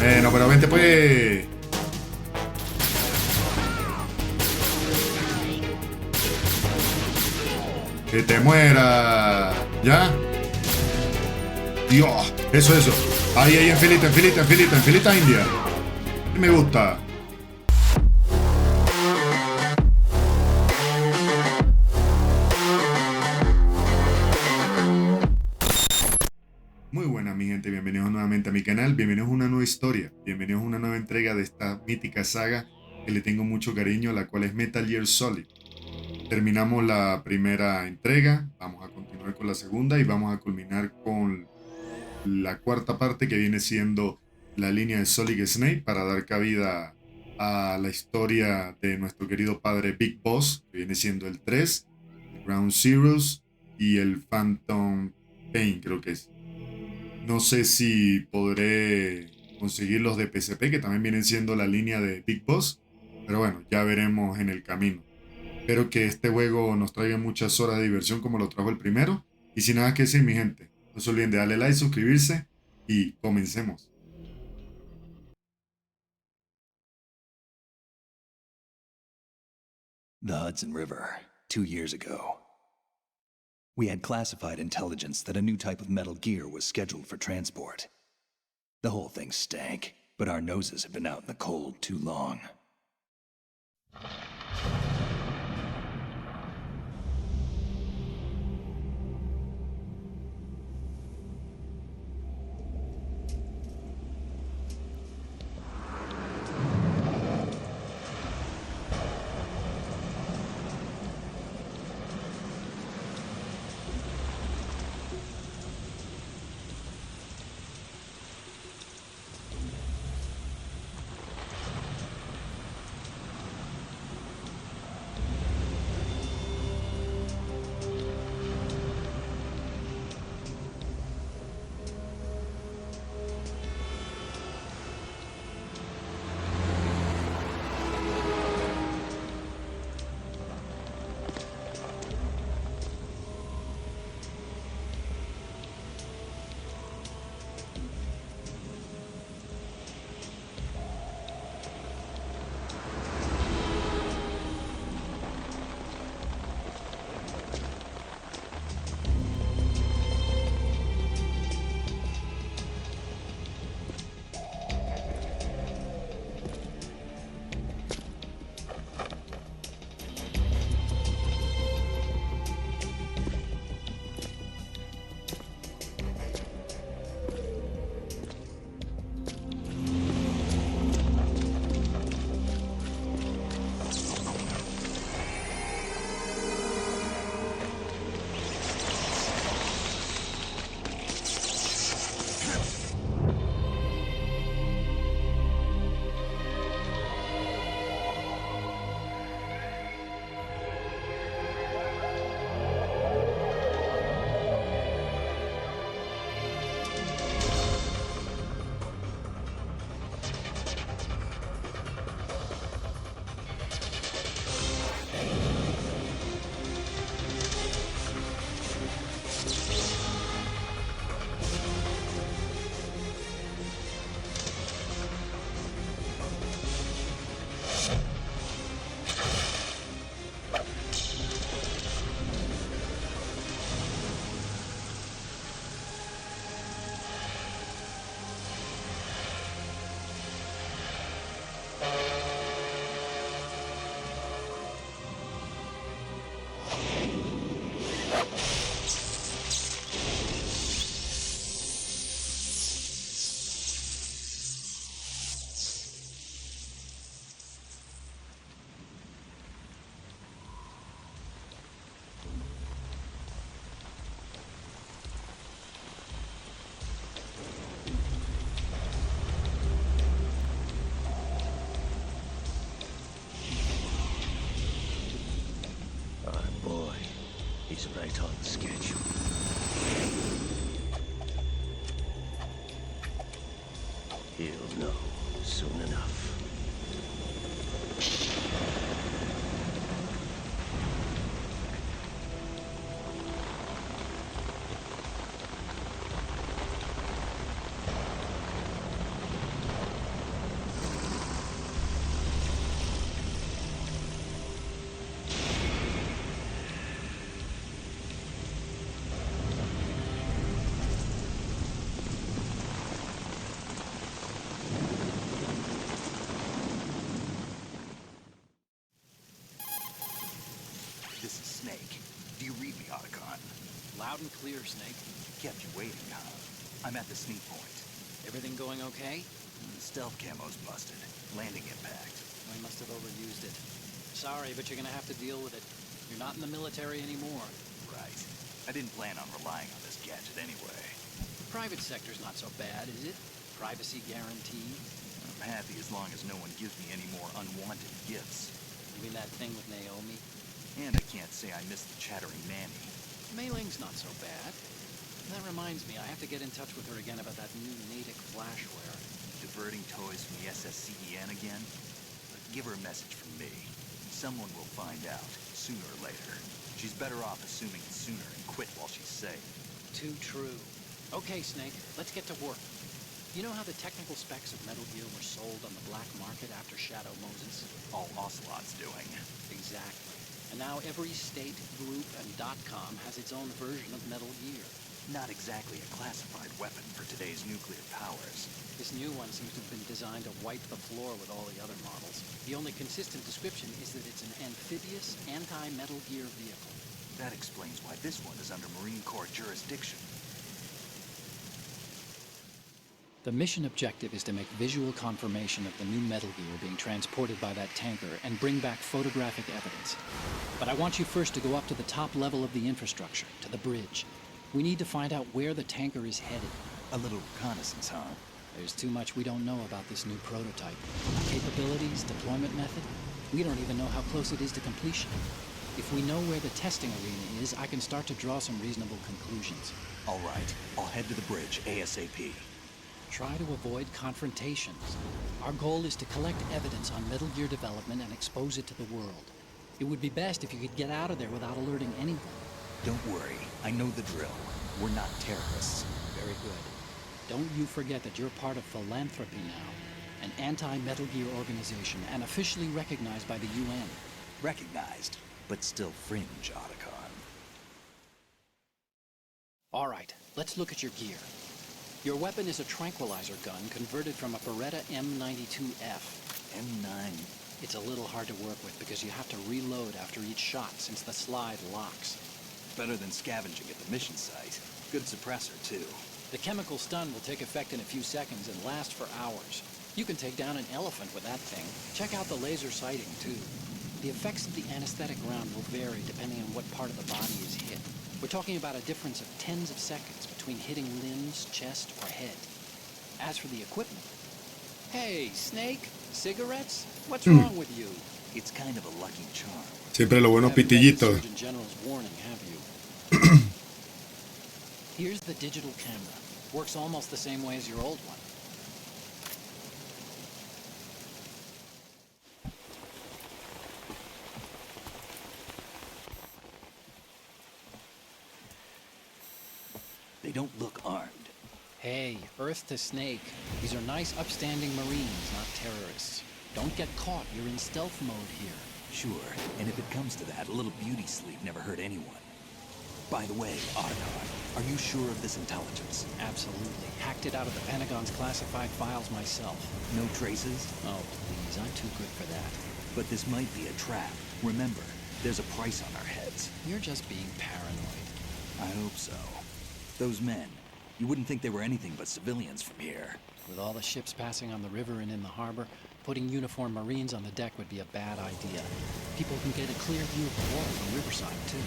Bueno, pero vente pues. Que te muera. ¿Ya? Dios. Eso. Ahí, en filita india. Y me gusta. Muy buenas mi gente, bienvenidos nuevamente a mi canal, bienvenidos a una nueva historia, bienvenidos a una nueva entrega de esta mítica saga que le tengo mucho cariño, la cual es Metal Gear Solid. Terminamos la primera entrega, vamos a continuar con la segunda y vamos a culminar con la cuarta parte que viene siendo la línea de Solid Snake para dar cabida a la historia de nuestro querido padre Big Boss, que viene siendo el 3, el Ground Zeroes y el Phantom Pain, creo que es. No sé si podré conseguir los de PSP, que también vienen siendo la línea de Big Boss, pero bueno, ya veremos en el camino. Espero que este juego nos traiga muchas horas de diversión como lo trajo el primero. Y sin nada que decir, mi gente, no se olviden de darle like, suscribirse y comencemos. The Hudson River, 2 years ago. We had classified intelligence that a new type of metal gear was scheduled for transport. The whole thing stank, but our noses had been out in the cold too long. He's right on schedule. He'll know soon enough. Loud and clear, Snake. Kept you waiting, huh? I'm at the sneak point. Everything going okay? The stealth camo's busted. Landing impact. We must have overused it. Sorry, but you're gonna have to deal with it. You're not in the military anymore. Right. I didn't plan on relying on this gadget anyway. The private sector's not so bad, is it? Privacy guaranteed. I'm happy as long as no one gives me any more unwanted gifts. You mean that thing with Naomi? And I can't say I miss the chattering nanny. Mei Ling's not so bad. That reminds me, I have to get in touch with her again about that new Natick flashware. Diverting toys from the SSCEN again? But give her a message from me. Someone will find out, sooner or later. She's better off assuming it sooner and quit while she's safe. Too true. Okay, Snake, let's get to work. You know how the technical specs of Metal Gear were sold on the black market after Shadow Moses? All Ocelot's doing. Exactly. And now every state, group, and .com has its own version of Metal Gear. Not exactly a classified weapon for today's nuclear powers. This new one seems to have been designed to wipe the floor with all the other models. The only consistent description is that it's an amphibious, anti-Metal Gear vehicle. That explains why this one is under Marine Corps jurisdiction. The mission objective is to make visual confirmation of the new Metal Gear being transported by that tanker and bring back photographic evidence. But I want you first to go up to the top level of the infrastructure, to the bridge. We need to find out where the tanker is headed. A little reconnaissance, huh? There's too much we don't know about this new prototype. Capabilities, deployment method. We don't even know how close it is to completion. If we know where the testing arena is, I can start to draw some reasonable conclusions. All right, I'll head to the bridge ASAP. Try to avoid confrontations. Our goal is to collect evidence on Metal Gear development and expose it to the world. It would be best if you could get out of there without alerting anyone. Don't worry, I know the drill. We're not terrorists. Very good. Don't you forget that you're part of Philanthropy now, an anti-Metal Gear organization and officially recognized by the UN. Recognized, but still fringe, Otacon. All right, let's look at your gear. Your weapon is a tranquilizer gun converted from a Beretta M92F. M9. It's a little hard to work with because you have to reload after each shot since the slide locks. Better than scavenging at the mission site. Good suppressor, too. The chemical stun will take effect in a few seconds and last for hours. You can take down an elephant with that thing. Check out the laser sighting, too. The effects of the anesthetic round will vary depending on what part of the body is hit. We're talking about a difference of tens of seconds between hitting limbs, chest, or head. As for the equipment... Hey, Snake, cigarettes? What's wrong with you? It's kind of a lucky charm. Siempre lo bueno pitillito. Surgeon General's warning, have you? Here's the digital camera. Works almost the same way as your old one. They don't look armed. Hey, Earth to Snake. These are nice, upstanding Marines, not terrorists. Don't get caught. You're in stealth mode here. Sure, and if it comes to that, a little beauty sleep never hurt anyone. By the way, Otacon, are you sure of this intelligence? Absolutely. Hacked it out of the Pentagon's classified files myself. No traces? Oh, please. I'm too good for that. But this might be a trap. Remember, there's a price on our heads. You're just being paranoid. I hope so. Those men, you wouldn't think they were anything but civilians from here. With all the ships passing on the river and in the harbor, putting uniformed Marines on the deck would be a bad idea. People can get a clear view of the water from Riverside, too.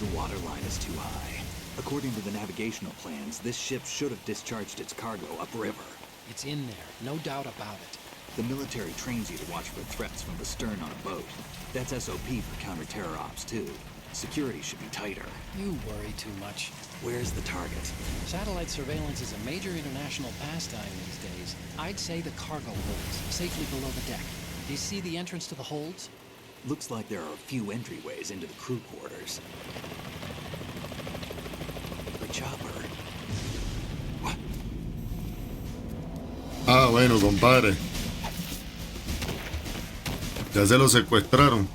The water line is too high. According to the navigational plans, this ship should have discharged its cargo upriver. It's in there, no doubt about it. The military trains you to watch for threats from the stern on a boat. That's SOP for counter-terror ops, too. Security should be tighter. You worry too much. Where's the target? Satellite surveillance is a major international pastime these days. I'd say the cargo holds, safely below the deck. Do you see the entrance to the holds? Looks like there are a few entryways into the crew quarters. The chopper. What? Ah, bueno, compadre. Ya se lo secuestraron.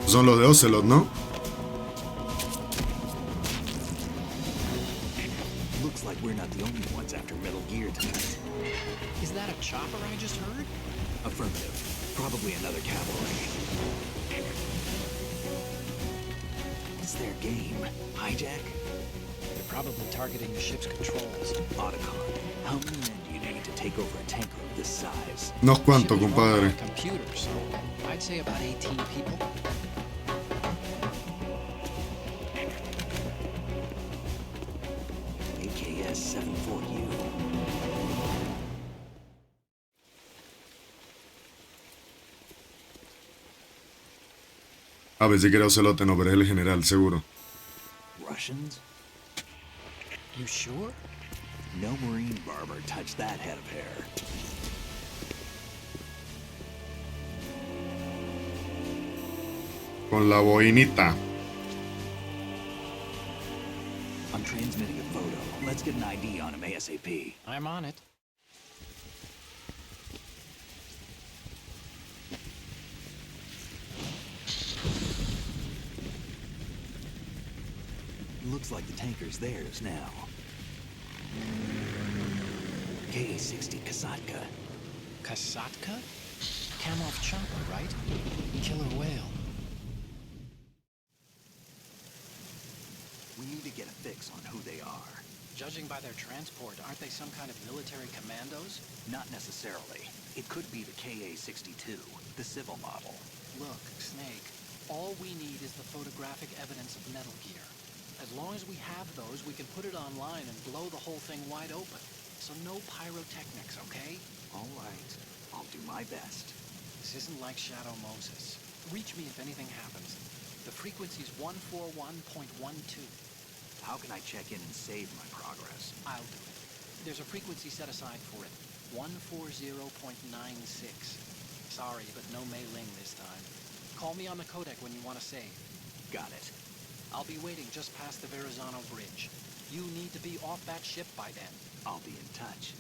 Son los de Ocelot, ¿no? Looks like we're not the only ones after Metal Gear tonight. Is that chopper I just heard? Affirmative. Probably another cavalry. It's their game. Hijack? They're probably targeting the ship's controls. Otacon. How many men do you need to take over a tanker of this size? Unos cuantos, Ship is run by compadre. a computer, so I'd say about 18 people. AKS 74U. A ver si quiere Ocelote, no, pero es el general, seguro. Russians? You sure? No Marine barber touched that head of hair. Con la boinita. I'm transmitting a photo. Let's get an ID on him ASAP. I'm on it. Looks like the tanker's theirs now. KA-60 Kasatka. Kasatka? Kamov chopper, right? Killer whale. We need to get a fix on who they are. Judging by their transport, aren't they some kind of military commandos? Not necessarily. It could be the KA-62, the civil model. Look, Snake, all we need is the photographic evidence of Metal Gear. As long as we have those, we can put it online and blow the whole thing wide open. So no pyrotechnics, okay? All right. I'll do my best. This isn't like Shadow Moses. Reach me if anything happens. The frequency's 141.12. How can I check in and save my progress? I'll do it. There's a frequency set aside for it. 140.96. Sorry, but no Mei Ling this time. Call me on the codec when you want to save. Got it. I'll be waiting just past the Verrazano Bridge. You need to be off that ship by then. I'll be in touch.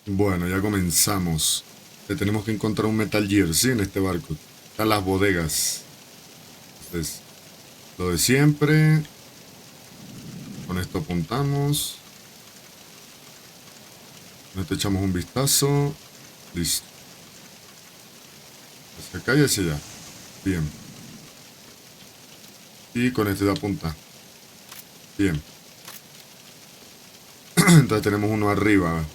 Bueno, ya comenzamos. Tenemos que encontrar un Metal Gear, sí, en este barco. Están las bodegas. Entonces, lo de siempre. Con esto apuntamos. Con esto echamos un vistazo. Listo. Hacia acá y hacia allá. Bien. Y con este de apunta. Bien. Entonces tenemos uno arriba.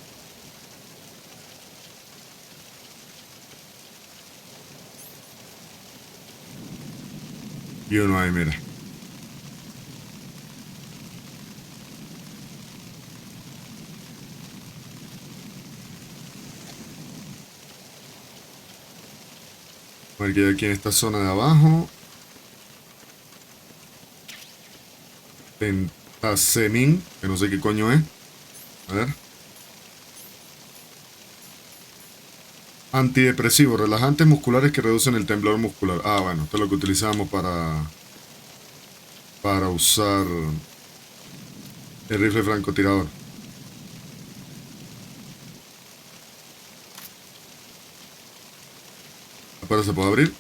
Y uno ahí, mira. A ver qué hay aquí en esta zona de abajo. Pentasemin, que no sé qué coño es. A ver. Antidepresivos, relajantes musculares que reducen el temblor muscular. Ah, bueno, esto es lo que utilizamos para usar el rifle francotirador. ¿Ahora se puede abrir?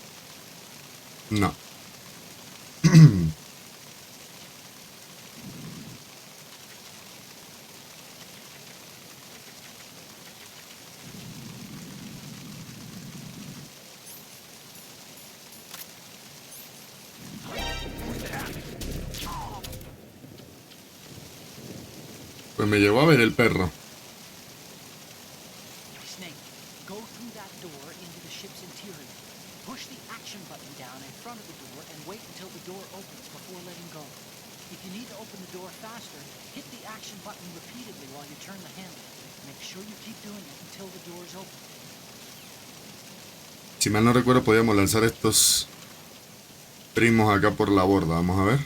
No. Pues me llevó a ver el perro. Snake, go through that door into the ship's interior. Push the action button down in front of the door and wait until the door opens before letting go. If you need to open the door faster, hit the action button repeatedly while you turn the handle. Make sure you keep doing it until the door is open. Si mal no recuerdo, podíamos lanzar estos primos acá por la borda. Vamos a ver.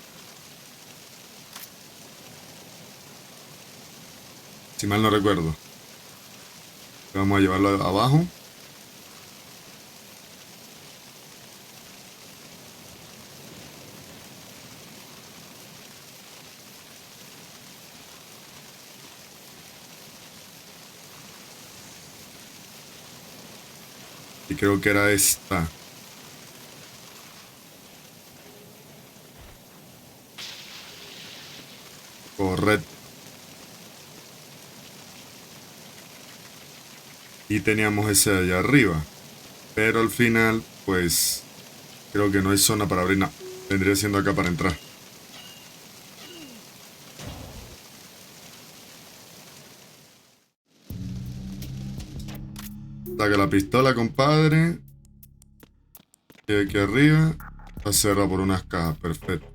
Si mal no recuerdo. Vamos a llevarlo abajo. Y creo que era esta. Correcto. y teníamos ese de allá arriba. Pero al final, pues, creo que no hay zona para abrir. No, vendría siendo acá para entrar. Saca la pistola, compadre. Y aquí arriba está cerrado por unas cajas. Perfecto.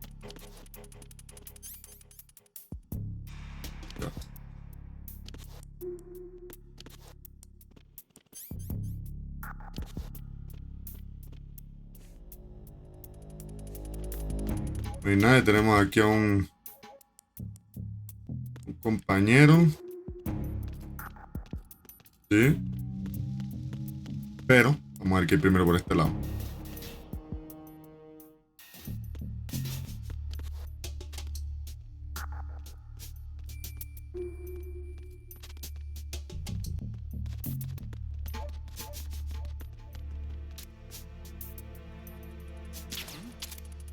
Ya. No hay nada. Tenemos aquí a un compañero. Sí. Pero vamos a ver qué hay primero por este lado.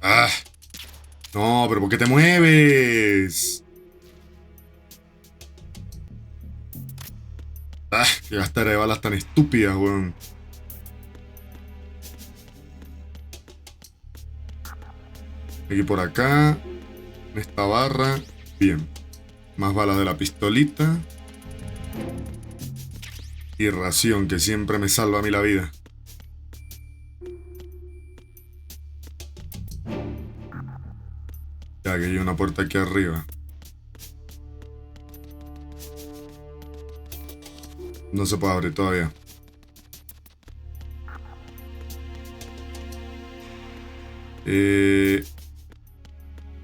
¡Ah! No, pero ¿por qué te mueves? ¡Ah! Qué gastadera de balas tan estúpidas, weón. Aquí por acá. En esta barra. Bien. Más balas de la pistolita. Y ración, que siempre me salva a mí la vida. Ya que hay una puerta aquí arriba. No se puede abrir todavía.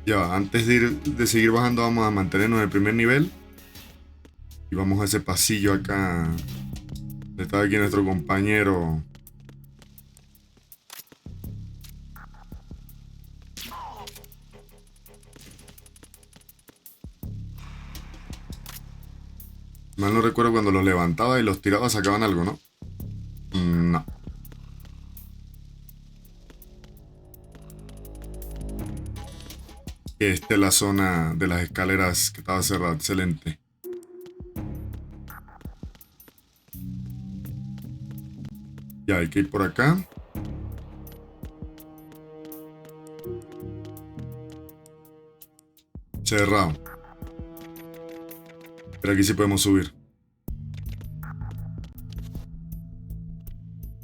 Ya, antes de seguir bajando, vamos a mantenernos en el primer nivel. Y vamos a ese pasillo acá. Está aquí nuestro compañero. Mal no recuerdo cuando los levantaba y los tiraba, sacaban algo, ¿no? No. Esta es la zona de las escaleras que estaba cerrada. Excelente. Ya, hay que ir por acá. Cerrado. Pero aquí sí podemos subir.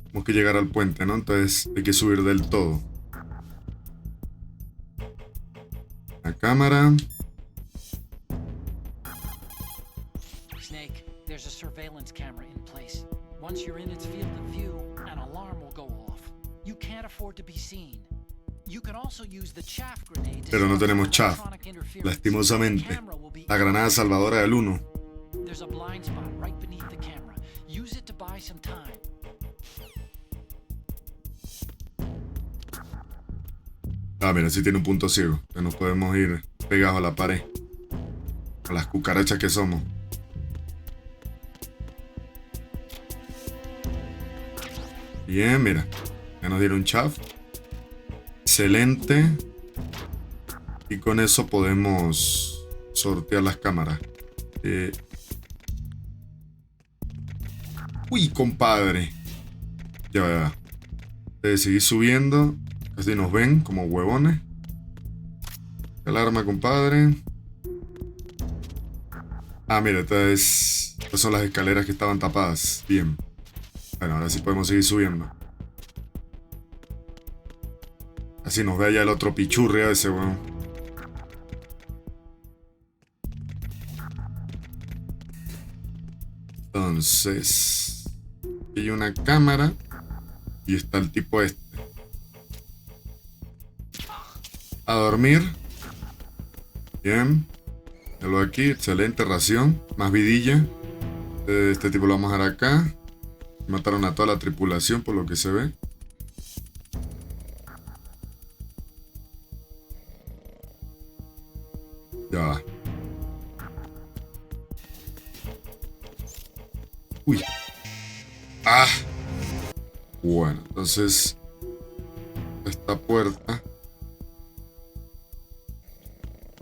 Tenemos que llegar al puente, ¿no? Entonces hay que subir del todo. La cámara. Snake, there's a surveillance camera in place. Once you're in its field of view, an alarm will go off. You can't afford to be seen. You can also use the chaff grenade. Pero no tenemos chaff, lastimosamente. La granada salvadora del 1. There's a blind spot right beneath the camera. Use it to buy some time. Ah, mira, sí tiene un punto ciego. Que nos podemos ir pegados a la pared. A las cucarachas que somos. Bien, mira. Ya nos dieron chaff. Excelente. Y con eso podemos sortear las cámaras. Uy, compadre. Ya. Seguir subiendo. Así nos ven como huevones. Alarma, compadre. Ah, mira, estas son las escaleras que estaban tapadas. Bien. Bueno, ahora sí podemos seguir subiendo. Así nos ve allá el otro pichurri a ese, weón. Entonces, hay una cámara y está el tipo este. A dormir. Bien. Lo aquí, excelente ración. Más vidilla. Este tipo lo vamos a dejar acá. Mataron a toda la tripulación por lo que se ve. Ya va. Uy. Ah. Bueno, entonces esta puerta,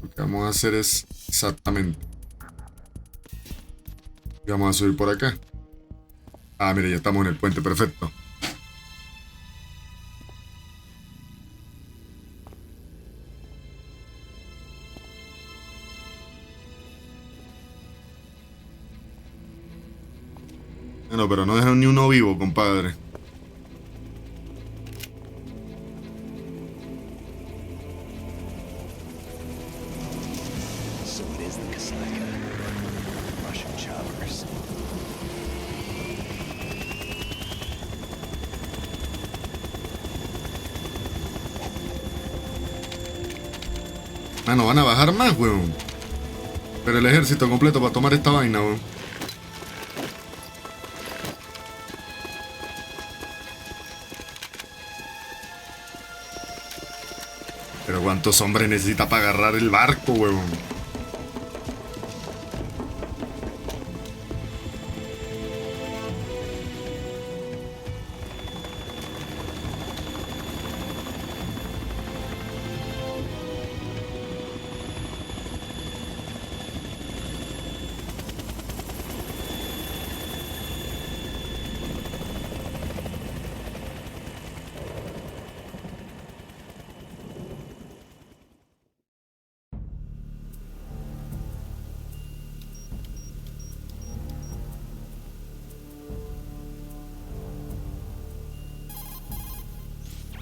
lo que vamos a hacer es exactamente. Vamos a subir por acá. Ah, mira, ya estamos en el puente, perfecto. Bueno, pero no dejaron ni uno vivo, compadre. So it is the Kasaka. Russian choppers. Mano, van a bajar más, weón. Pero el ejército completo para tomar esta vaina, weón. Pero ¿cuántos hombres necesita para agarrar el barco, weón?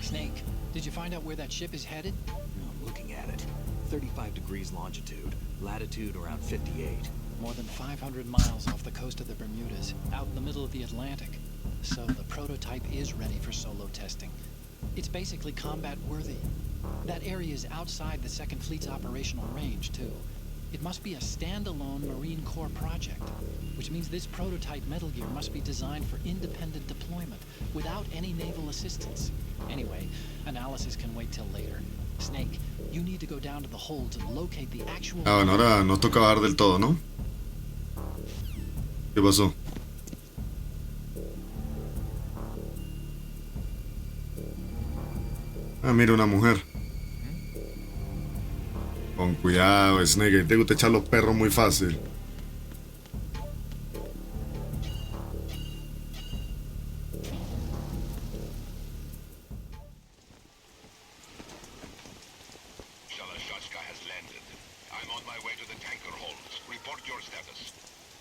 Snake, did you find out where that ship is headed? I'm looking at it. 35 degrees longitude, latitude around 58. More than 500 miles off the coast of the Bermudas, out in the middle of the Atlantic. So the prototype is ready for solo testing. It's basically combat worthy. That area is outside the Second Fleet's operational range, too. It must be a standalone Marine Corps project, which means this prototype Metal Gear must be designed for independent deployment, without any naval assistance. Anyway, analysis can wait till later. Snake, you need to go down to the hold to locate the actual... Ah, bueno, ahora nos toca bajar del todo, ¿no? ¿Qué pasó? Ah, mira, una mujer. Con cuidado, Snake, te gusta echar los perros muy fácil.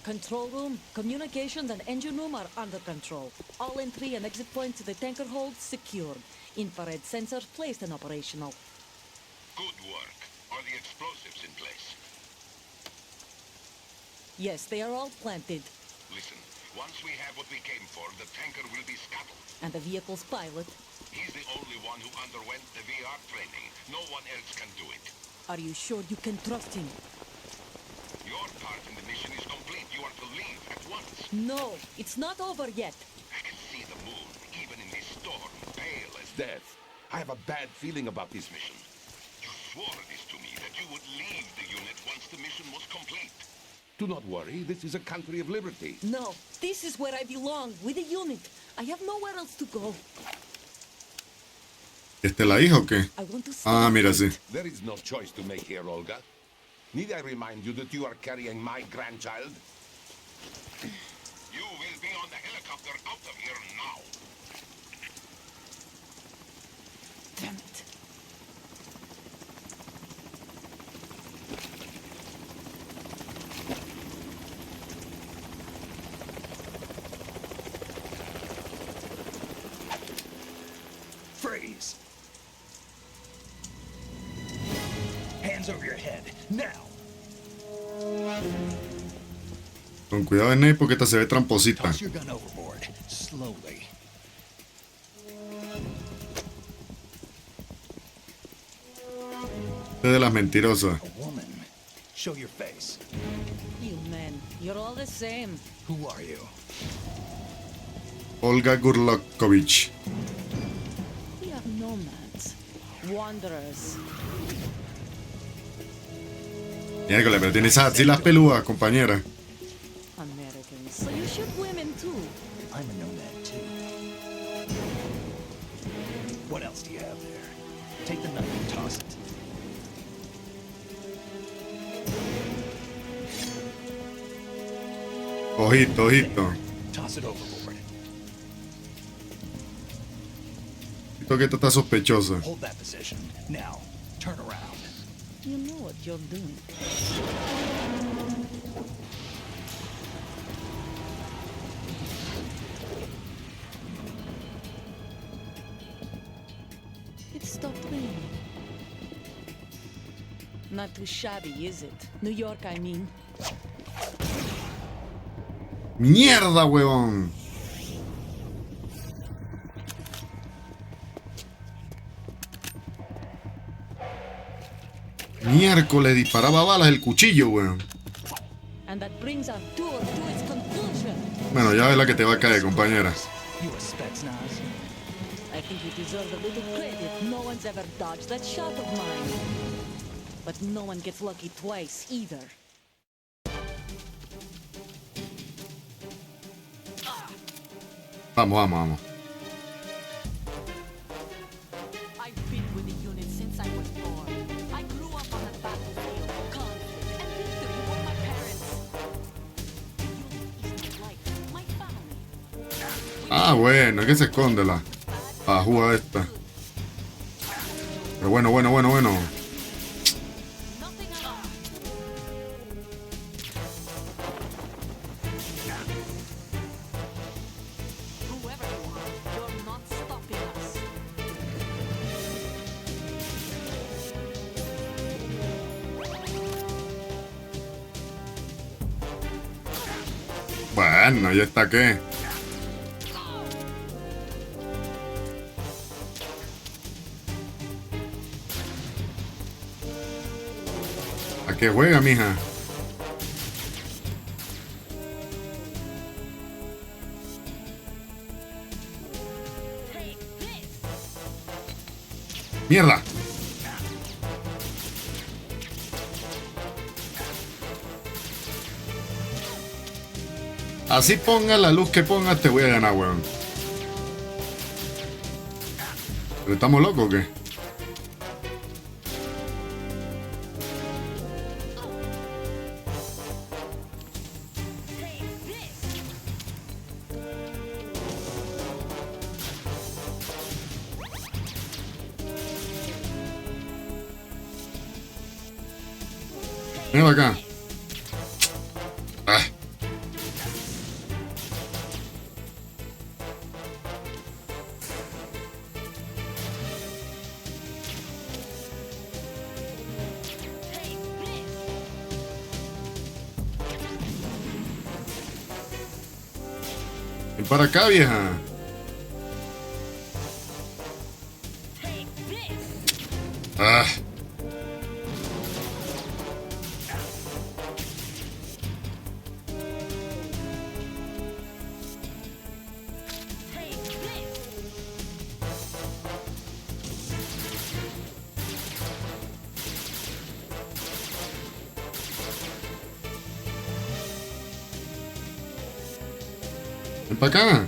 Control room, communications, and engine room are under control. All entry and exit points to the tanker hold secured. Infrared sensors placed and operational. Good work. Are the explosives in place? Yes, they are all planted. Listen, once we have what we came for, the tanker will be scuttled. And the vehicle's pilot. He's the only one who underwent the VR training. No one else can do it. Are you sure you can trust him? Your part in the mission is complete. You are to leave at once. No, it's not over yet. I can see the moon, even in this storm, pale as death. I have a bad feeling about this mission. You swore this to me, that you would leave the unit once the mission was complete. Do not worry, this is a country of liberty. No, this is where I belong, with the unit. I have nowhere else to go. ¿Este la hija o qué? I want to Ah, stay mira, put. sí. There is no choice to make here, Olga. Need I remind you that you are carrying my grandchild? You will be on the helicopter out of here now. Damn it. Freeze! Hands over your head, now! Con cuidado, Snake, porque esta se ve tramposita. Toss your gun overboard, slowly. Esta es de las mentirosas. A woman. Show your face. You men, you're all the same. Who are you? Olga Gurlakovich. We are nomads. Wanderers. Miércoles, pero tiene esas axilas peludas, compañera. Americans. So you shoot women too. I'm a nomad too. What else do you have there? Take the knife and toss it. Ojito, ojito. Toss it overboard. que está sospechosa. Hold that position. Now, turn around. You know what you're doing. It stopped raining. Not too shabby, is it? New York, I mean. ¡Mierda, huevón! Miércoles, disparaba balas el cuchillo, weón. And that brings our tour to its conclusion. Bueno, ya ves la que te va a caer, compañera. You a Spetsnaz? I think you deserve a little credit. No one's ever dodged that shot of mine. But no one gets lucky twice, either. Vamos, vamos, vamos. I've been with the unit since I was born. I grew up on the battlefield, conflict, and victory with my parents. The unit is my life, my family. Ah, bueno, es que se esconde la jugar esta. Pero bueno. Nothing at all. Whoever you are, you're not stopping us. Bueno, ¿y esta qué? ¿A qué juega, mija? ¡Mierda! Así ponga la luz que pongas, te voy a ganar, weón. ¿Pero estamos locos o qué? Ven acá. Ah. Ven para acá, vieja. Ah. Ven para acá.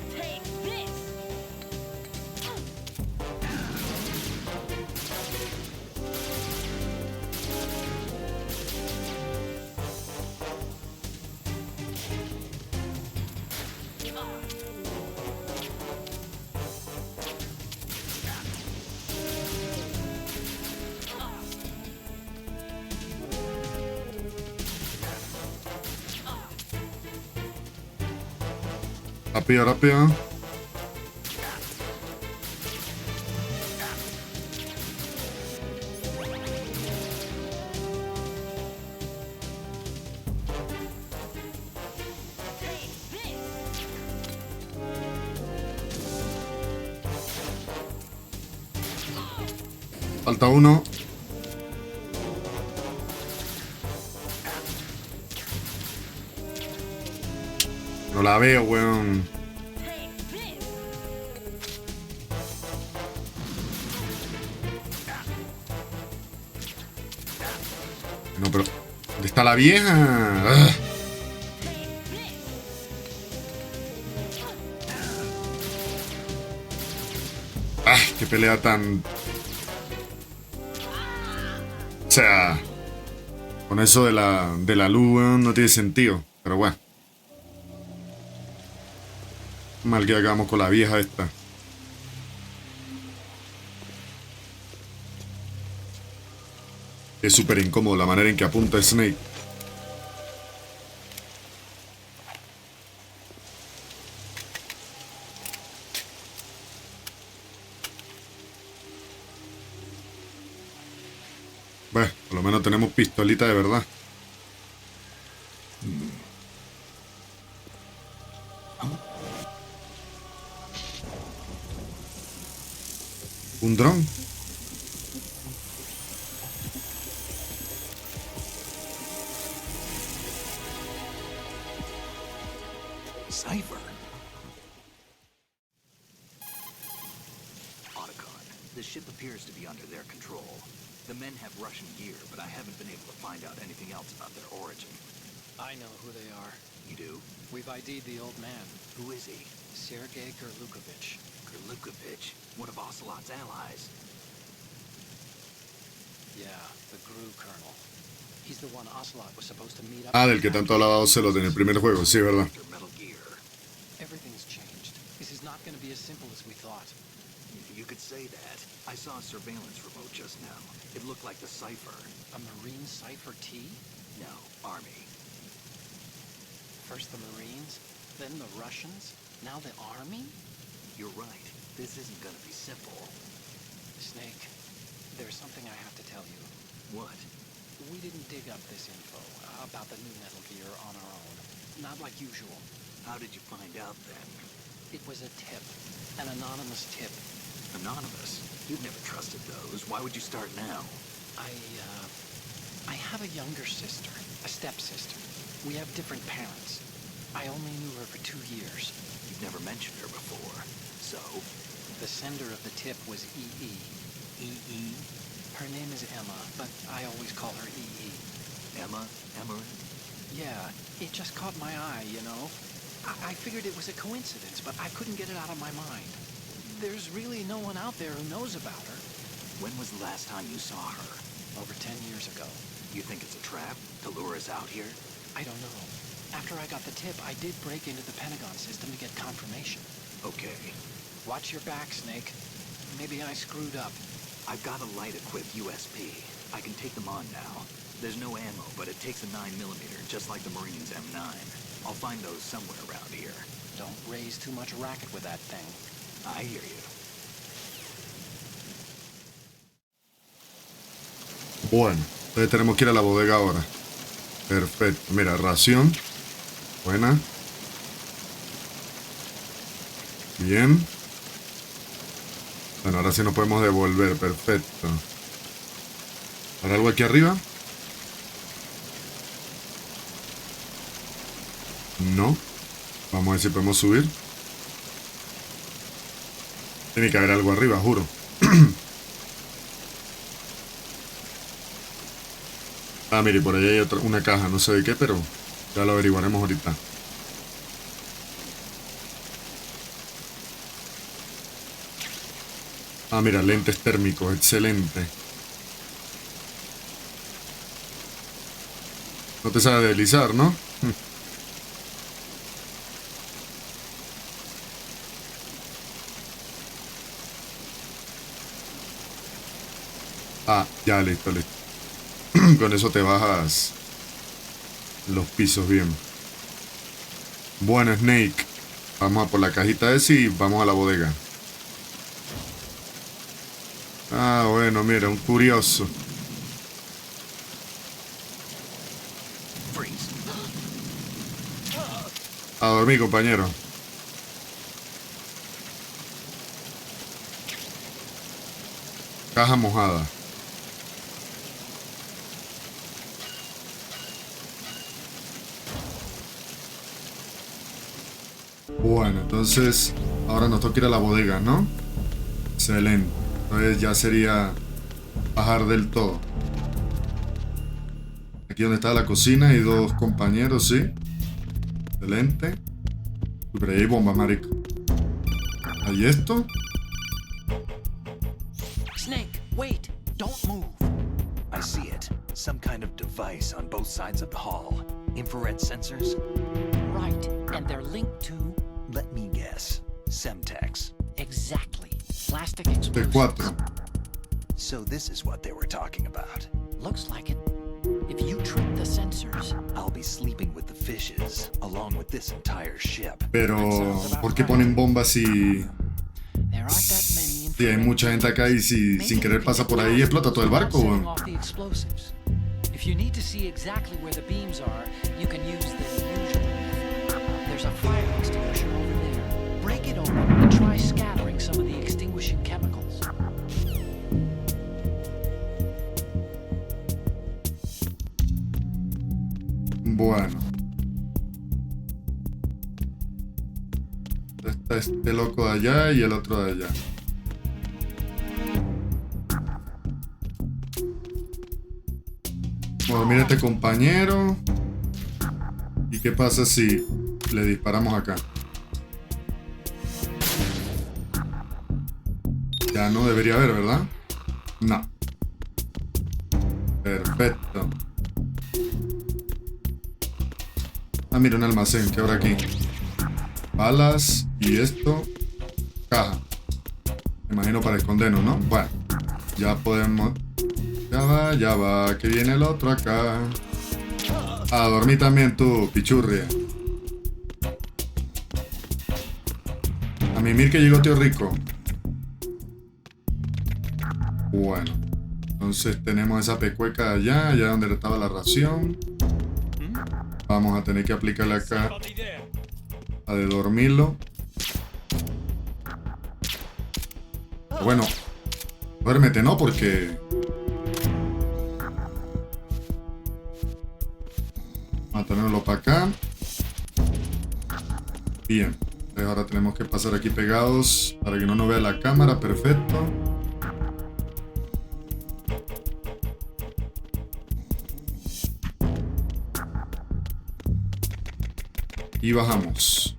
Rápido, rápido. Falta uno. No la veo, weón. No, pero... ¿dónde está la vieja? ¡Ah! ¡Ah! ¡Qué pelea tan... O sea... Con eso de la luz, weón, no tiene sentido. Pero bueno. Mal que hagamos con la vieja esta. Es súper incómodo la manera en que apunta Snake. Bueno, por lo menos tenemos pistolita de verdad. ¿Un dron? Cipher. Otacon, the ship appears to be under their control. The men have Russian gear, but I haven't been able to find out anything else about their origin. I know who they are. You do? We've ID'd the old man, Who is he? Sergei Gerlukovich. Gerlukovich, one of Ocelot's allies. Yeah, the GRU colonel. He's the one Ocelot was supposed to meet up Ah, with del que tanto after- hablaba Ocelot en el primer juego, sí, ¿verdad? After Metal Gear. Everything's changed. This is not going to be as simple as we thought. You could say that. I saw a surveillance remote just now. It looked like the Cipher. A Marine Cipher T? No, Army. First the Marines, then the Russians, now the Army? You're right. This isn't gonna be simple. Snake, there's something I have to tell you. What? We didn't dig up this info about the new Metal Gear on our own. Not like usual. How did you find out then? It was a tip. An anonymous tip. Anonymous? You've never trusted those. Why would you start now? I have a younger sister, a stepsister. We have different parents. I only knew her for 2 years. You've never mentioned her before. So? The sender of the tip was E.E. E.E.? Her name is Emma, but I always call her E.E. Emma? Emmerich? Yeah, it just caught my eye, you know? I figured it was a coincidence, but I couldn't get it out of my mind. There's really no one out there who knows about her. When was the last time you saw her? Over 10 years ago. You think it's a trap to lure us out here? I don't know. After I got the tip, I did break into the Pentagon system to get confirmation. Okay. Watch your back, Snake. Maybe I screwed up. I've got a light-equipped USP. I can take them on now. There's no ammo, but it takes a 9mm, just like the Marines' M9. I'll find those somewhere around here. Don't raise too much racket with that thing. I hear you. Bueno, entonces tenemos que ir a la bodega ahora. Perfecto. Mira, ración. Buena. Bien. Bueno, ahora sí nos podemos devolver. Perfecto. ¿Habrá algo aquí arriba? No. Vamos a ver si podemos subir. Tiene que haber algo arriba, juro. Ah, mire, por ahí hay otra, una caja, no sé de qué, pero ya lo averiguaremos ahorita. Ah, mira, lentes térmicos, excelente. No te sabe deslizar, ¿no? Ah, ya, listo, listo. Con eso te bajas los pisos bien. Bueno, Snake. Vamos a por la cajita esa y vamos a la bodega. Ah, bueno, mira, un curioso. A dormir, compañero. Caja mojada. Bueno, entonces ahora nos toca ir a la bodega, ¿no? Excelente. Entonces ya sería bajar del todo. Aquí donde está la cocina hay dos compañeros, ¿sí? Excelente. Uy, pero ahí hay bombas, marico. ¿Hay esto? Snake, wait! Don't move! I see it. Some kind of device on both sides of the hall. Infrared sensors? Right, and they're linked to... Let me guess. Semtex. Exactly. Plastic De explosives. 4. So this is what they were talking about. Looks like it. If you trip the sensors, I'll be sleeping with the fishes, along with this entire ship. Pero, ¿por qué ponen bombas si there aren't that many si hay mucha gente acá y si sin querer pasa por ahí y explota todo el barco, weón? If you need to see exactly where the beams are, you can use the usual method. There's a fire extinguisher over there. Break it open and try scattering some of the extinguishing chemicals. Bueno. Está este loco de allá y el otro de allá. Bueno, mira este compañero. ¿Y qué pasa si le disparamos acá? Ya no debería haber, ¿verdad? No. Perfecto. Ah, mira un almacén que habrá aquí. Balas y esto. Caja. Me imagino para escondernos, ¿no? Bueno, ya podemos. Ya va, que viene el otro acá. A dormir también tú, pichurria. A mimir que llegó tío rico. Bueno, entonces tenemos esa pecueca de allá donde estaba la ración. Vamos a tener que aplicarle acá a de dormirlo. Pero bueno, duérmete, ¿no? Porque vamos a tenerlo para acá. Bien, entonces ahora tenemos que pasar aquí pegados para que no nos vea la cámara. Perfecto. Y bajamos.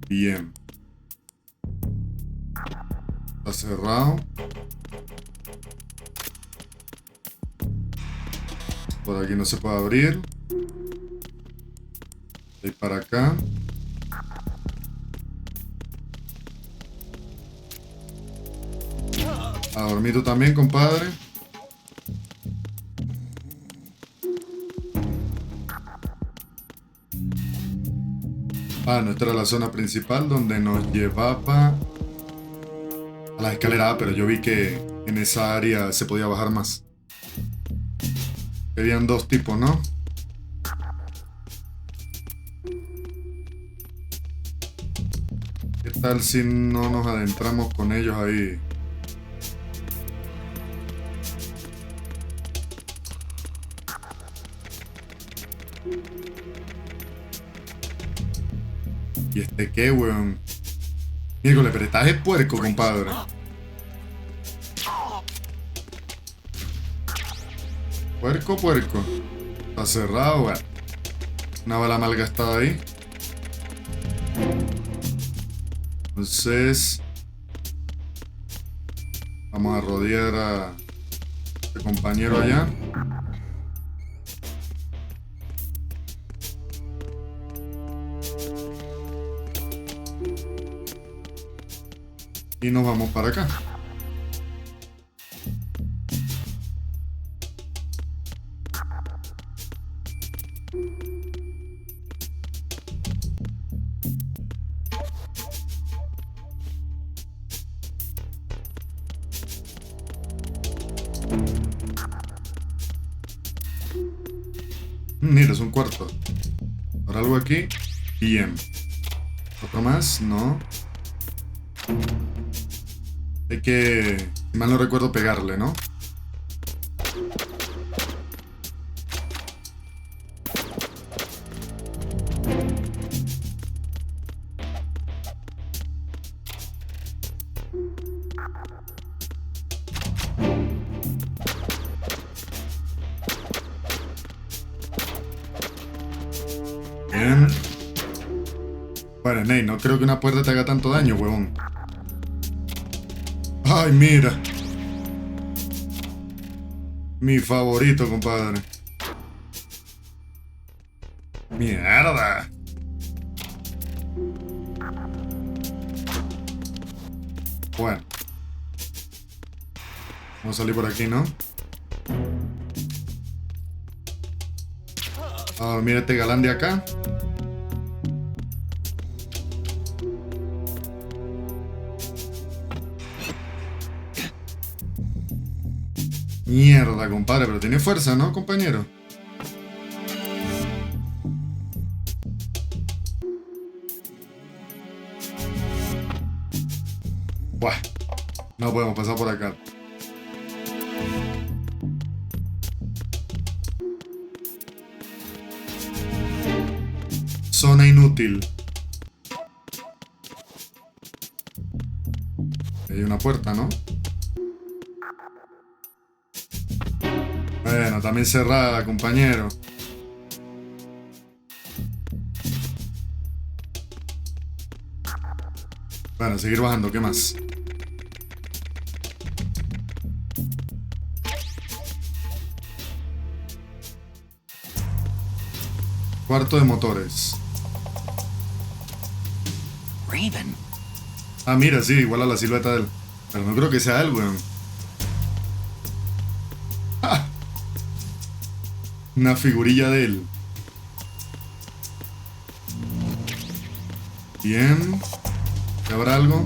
Bien. Está cerrado. Por aquí no se puede abrir. Y para acá. A dormir tú también, compadre. Ah, no, esta era la zona principal donde nos llevaba a la escalera, pero yo vi que en esa área se podía bajar más. Serían dos tipos, ¿no? ¿Qué tal si no nos adentramos con ellos ahí? ¿Y este qué, weón? Miércoles, pero estás es puerco, compadre. Puerco. Está cerrado, weón. Una bala mal gastada ahí. Entonces vamos a rodear a este compañero allá. Y nos vamos para acá. Mira, es un cuarto. Ahora algo aquí. Bien. ¿Otro más? No. Hay que, si mal no recuerdo, pegarle, ¿no? Bien. Bueno, Ney, no creo que una puerta te haga tanto daño, huevón. Ay, mira. Mi favorito, compadre. Mierda. Bueno. Vamos a salir por aquí, ¿no? Ah, mira este galán de acá. Mierda, compadre, pero tiene fuerza, ¿no, compañero? Buah, no podemos pasar por acá. Zona inútil. Hay una puerta, ¿no? Bueno, también cerrada, compañero. Bueno, seguir bajando, ¿qué más? Cuarto de motores. Raiden. Ah, mira, sí, igual a la silueta de él. Pero no creo que sea él, weón. ¡Ah! Una figurilla de él. Bien. ¿Habrá algo?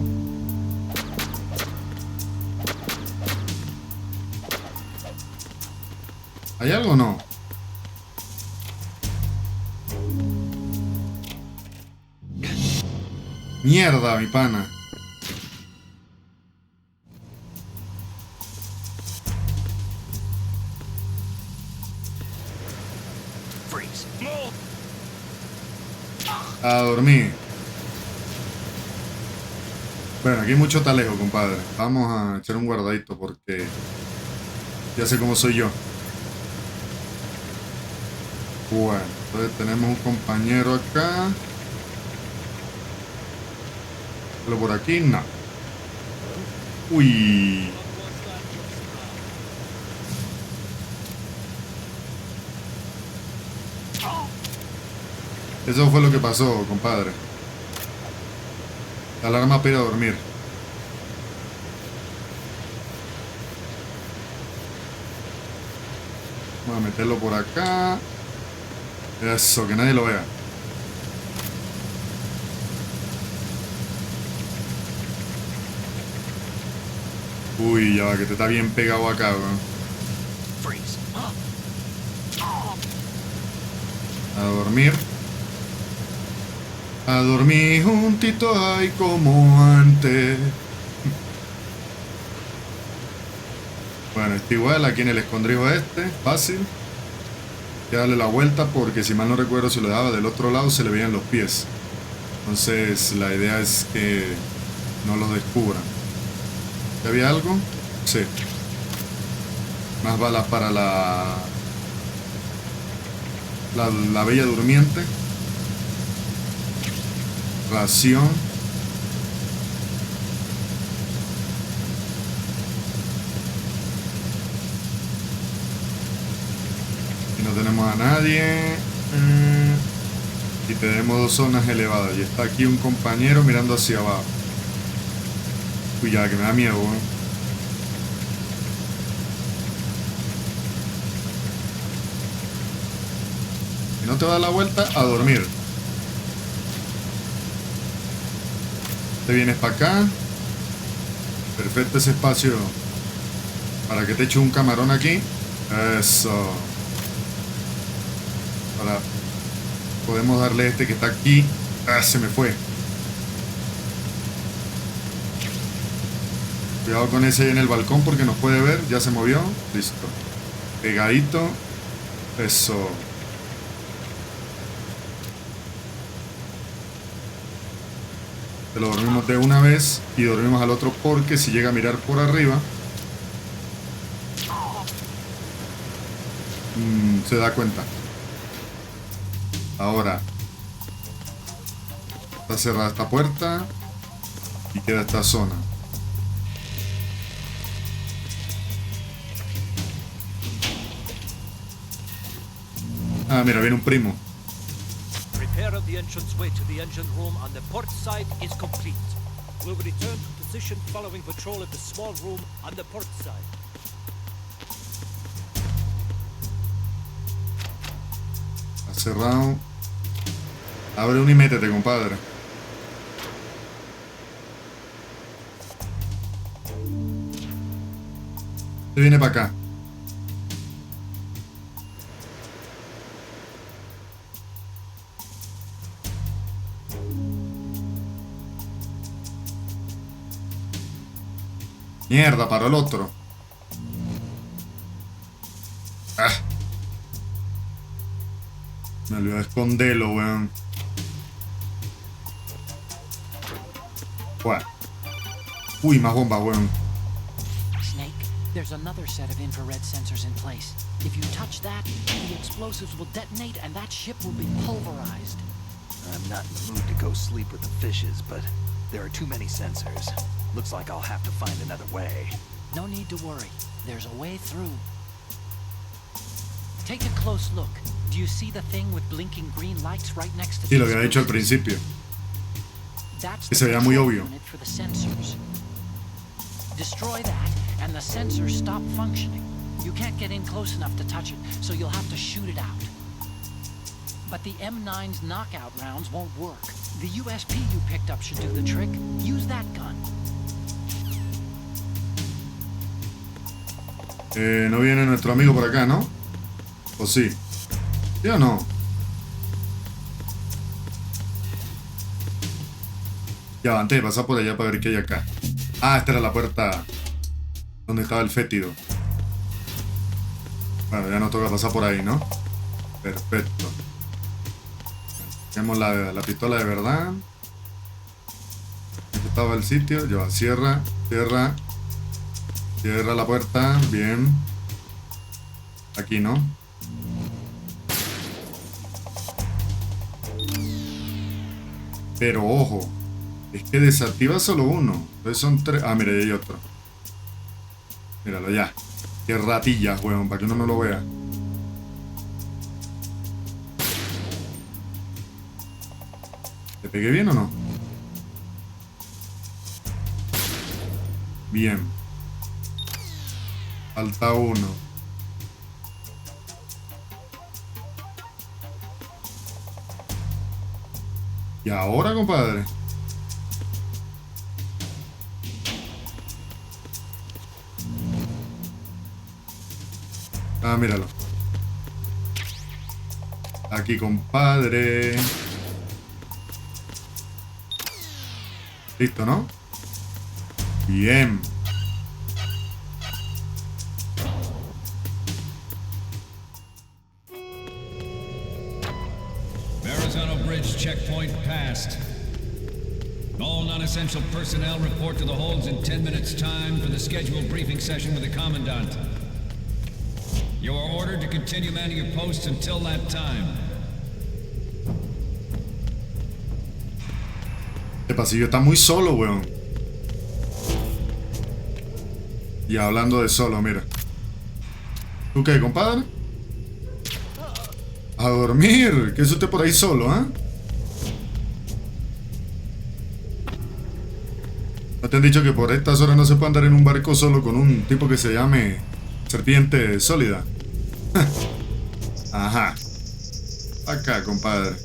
¿Hay algo o no? Mierda, mi pana. A dormir. Bueno, aquí hay mucho talejo, compadre. Vamos a echar un guardadito porque ya sé cómo soy yo. Bueno, entonces tenemos un compañero acá. Por aquí, no. Uy. Eso fue lo que pasó, compadre. La alarma para ir a dormir. Vamos a meterlo por acá. Eso, que nadie lo vea. Uy, ya va, que te está bien pegado acá, weón. A dormir. A dormir juntito, ay, como antes. Bueno, está igual aquí en el escondrijo este, fácil. Hay que darle la vuelta porque si mal no recuerdo, si lo dejaba del otro lado se le veían los pies. Entonces la idea es que no los descubran. ¿Había algo? Sí. Más balas para la bella durmiente. Ración. Y no tenemos a nadie. Y tenemos dos zonas elevadas. Y está aquí un compañero mirando hacia abajo. Uy, ya, que me da miedo, weón. Si no te va a dar la vuelta, a dormir. Te vienes para acá. Perfecto ese espacio para que te eche un camarón aquí. Eso. Ahora podemos darle este que está aquí. Ah, se me fue. Cuidado con ese ahí en el balcón porque nos puede ver. Ya se movió. Listo. Pegadito. Eso. Te lo dormimos de una vez y dormimos al otro porque si llega a mirar por arriba se da cuenta. Ahora está cerrada esta puerta y queda esta zona. Ah, mira, viene un primo. Repair of the entranceway to the engine room on the port side is complete. We'll return to position following patrol of the small room on the port side. cerrado. Abre uno y métete, compadre. Se viene para acá. Mierda, para el otro. Ah. Me olvidé de esconderlo, weón. Buah. Uy, más bombas, weón. Snake, there's another set of infrared sensors in place. If you touch that, the explosives will detonate and that ship will be pulverized. I'm not in the mood to go sleep with the fishes, but there are too many sensors. Looks like I'll have to find another way. No need to worry. There's a way through. Take a close look. Do you see the thing with blinking green lights right next to Sí, lo había dicho al principio. That's Que se veía muy obvio. unit for the sensors. Destroy that, and the sensors stop functioning. You can't get in close enough to touch it, so you'll have to shoot it out. But the M9's knockout rounds won't work. The USP you picked up should do the trick. Use that gun. No viene nuestro amigo por acá, ¿no? ¿O sí? ¿Sí o no? Ya, antes de pasar por allá para ver qué hay acá. Ah, esta era la puerta donde estaba el fétido. Bueno, ya no toca pasar por ahí, ¿no? Perfecto. Tenemos la pistola de verdad. Aquí estaba el sitio. Ya, cierra, cierra. Cierra la puerta. Bien. Aquí, ¿no? Pero ojo. Es que desactiva solo uno. Entonces son tres. Ah, mira, ahí hay otro. Míralo ya. Qué ratillas, weón, para que uno no lo vea. ¿Le pegué bien o no? Bien. Falta uno. ¿Y ahora, compadre? Ah, míralo. Aquí, compadre. Listo, ¿no? Bien. Verrazano Bridge checkpoint passed. All non-essential personnel report to the holds in 10 minutes' time for the scheduled briefing session with the Commandant. You are ordered to continue manning your posts until that time. El pasillo está muy solo, weón. Y hablando de solo, mira. ¿Tú qué, compadre? A dormir. ¿Qué es usted por ahí solo, ah? ¿No te han dicho que por estas horas no se puede andar en un barco solo con un tipo que se llame serpiente sólida? Ajá. Acá, compadre.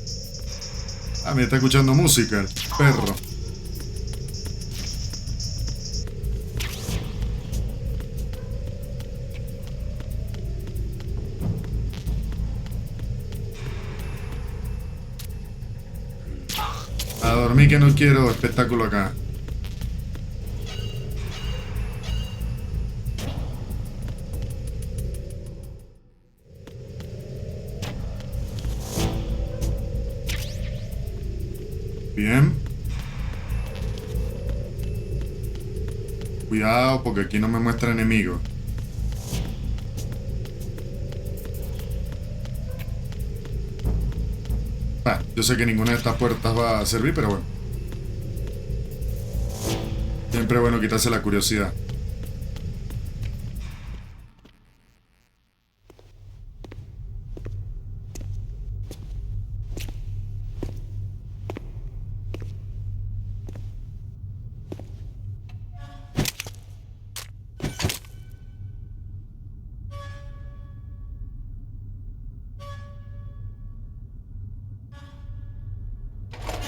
Ah, me está escuchando música, el perro. A dormir que no quiero espectáculo acá. Bien. Cuidado porque aquí no me muestra enemigos. Yo sé que ninguna de estas puertas va a servir, pero bueno. Siempre es bueno quitarse la curiosidad.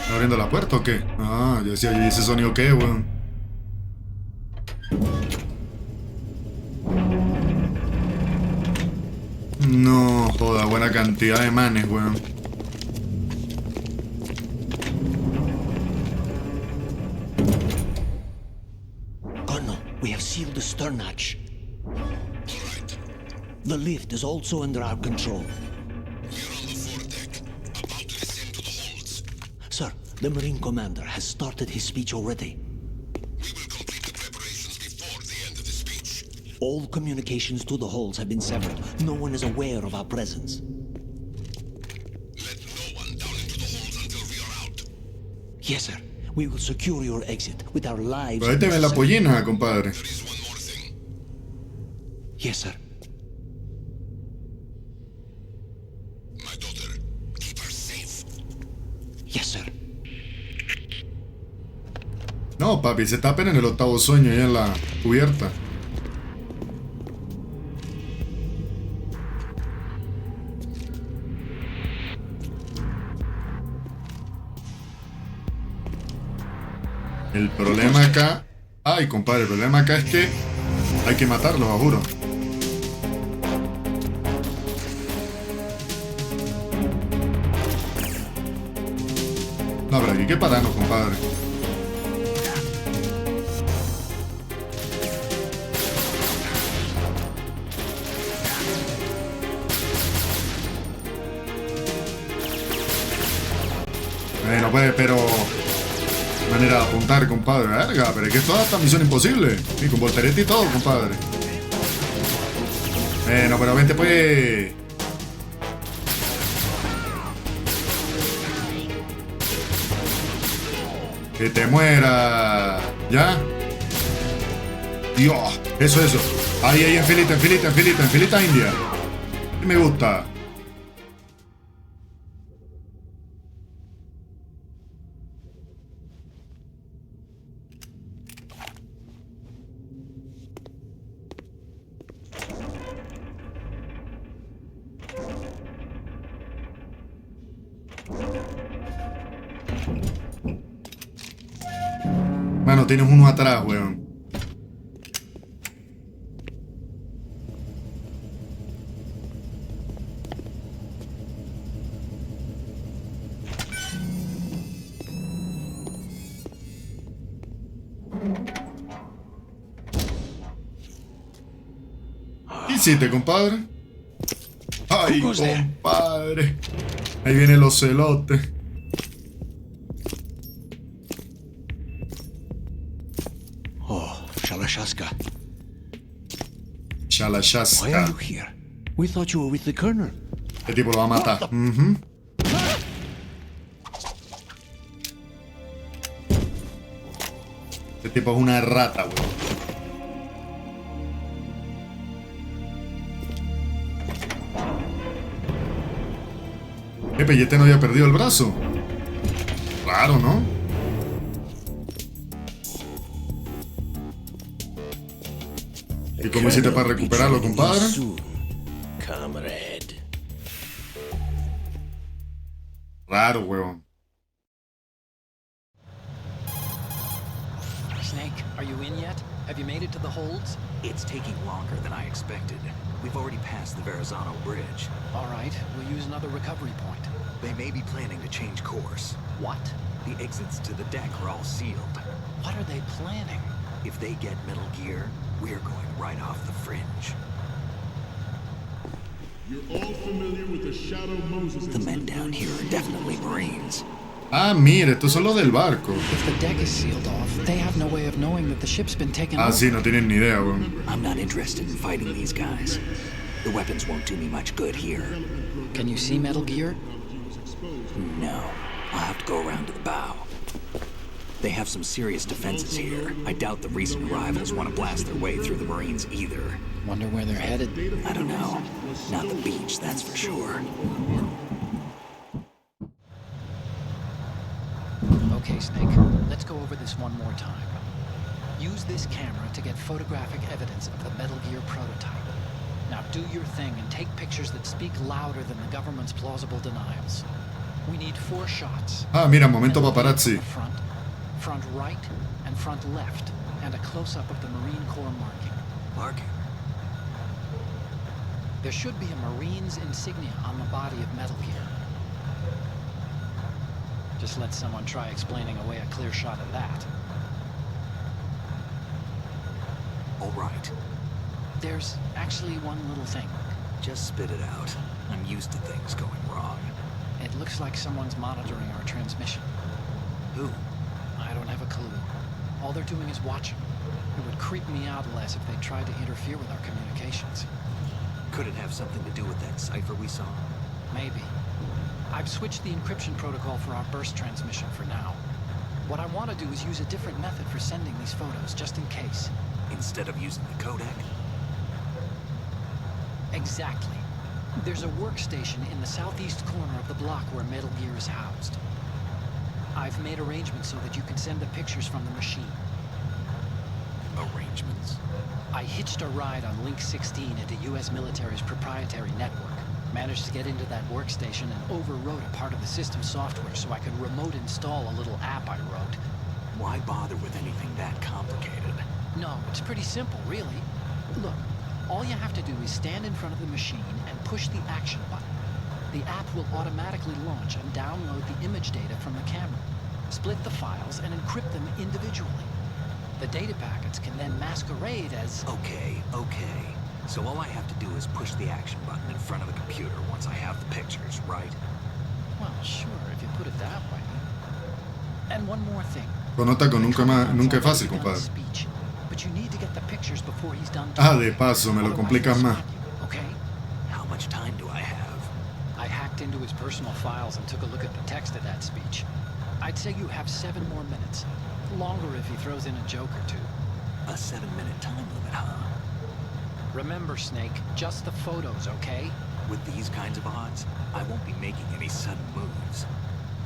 ¿Está abriendo la puerta o qué? Ah, yo decía, ¿y ese sonido qué, weón? No, joda, buena cantidad de manes, weón. Colonel, we have sealed the stern hatch. The lift is also under our control. Sir, the Marine Commander has started his speech already. We will complete the preparations before the end of the speech. All communications to the holds have been severed. No one is aware of our presence. Let no one down into the holds until we are out. Yes, sir. We will secure your exit with our lives. Pero ahí te ven la pollina, compadre. There is one more thing. Yes, sir. My daughter, keep her safe. Yes, sir. No, papi, se tapen en el octavo sueño ahí en la cubierta. El problema acá... Ay, compadre, el problema acá es que hay que matarlos, a juro. No, pero aquí hay que pararnos, compadre. No puede, pero... manera de apuntar, compadre. Verga, pero es que esto es esta misión imposible. Y con voltereta y todo, compadre. No, pero vente pues. Que te muera. ¿Ya? Dios, eso. Ahí, en filita india. Y me gusta. Mano, tienes uno atrás, weón. ¿Qué hiciste, compadre? Ay, compadre. Ahí vienen los celotes. Shalashaska. Why are you here? We thought you were with the colonel. Este tipo lo va a matar. Este tipo es una rata, weón. Pepe, ¿y este no había perdido el brazo? Raro, ¿no? ¿Y cómo hiciste para recuperarlo, compadre? Raro, huevón. Snake, are you in yet? Have you made it to the holds? It's taking longer than I expected. We've already passed the Verrazano Bridge. All right, we'll use another recovery point. They may be planning to change course. What? The exits to the deck are all sealed. What are they planning? If they get Metal Gear, we're going right off the fringe. You're all familiar with the Shadow Moses. The men down here are definitely Marines. Ah, mire, estos son los del barco. If the deck is sealed off, they have no way of knowing that the ship's been taken over. Sí, no tienen ni idea, weón. I'm not interested in fighting these guys. The weapons won't do me much good here. Can you see Metal Gear? No. I'll have to go around to the bow. They have some serious defenses here. I doubt the recent arrivals want to blast their way through the Marines either. Wonder where they're headed. I don't know. Not the beach, that's for sure. Okay, Snake, let's go over this one more time. Use this camera to get photographic evidence of the Metal Gear prototype. Now do your thing and take pictures that speak louder than the government's plausible denials. We need 4 shots. Ah, mira, momento paparazzi. Front right, and front left, and a close-up of the Marine Corps marking. Marking? There should be a Marine's insignia on the body of Metal Gear. Just let someone try explaining away a clear shot of that. All right. There's actually one little thing. Just spit it out. I'm used to things going wrong. It looks like someone's monitoring our transmission. Who? I don't have a clue. All they're doing is watching. It would creep me out less if they tried to interfere with our communications. Could it have something to do with that cipher we saw? Maybe. I've switched the encryption protocol for our burst transmission for now. What I want to do is use a different method for sending these photos, just in case. Instead of using the codec? Exactly. There's a workstation in the southeast corner of the block where Metal Gear is housed. I've made arrangements so that you can send the pictures from the machine. Arrangements? I hitched a ride on Link 16 into U.S. military's proprietary network. Managed to get into that workstation and overwrote a part of the system software so I could remote install a little app I wrote. Why bother with anything that complicated? No, it's pretty simple, really. Look, all you have to do is stand in front of the machine and push the action button. The app will automatically launch and download the image data from the camera, split the files, and encrypt them individually. The data packets can then masquerade as... Okay. So all I have to do is push the action button in front of the computer once I have the pictures, right? Well, sure, if you put it that way. And one more thing. Conota con nunca es fácil, compadre. But you need to get the pictures before he's done. Ah, de paso, me lo complicas más. Okay? How much time do I have? I hacked into his personal files and took a look at the text of that speech. I'd say you have 7 more minutes. Longer if he throws in a joke or two. A 7-minute time limit, huh? Remember, Snake, just the photos, okay? With these kinds of odds, I won't be making any sudden moves.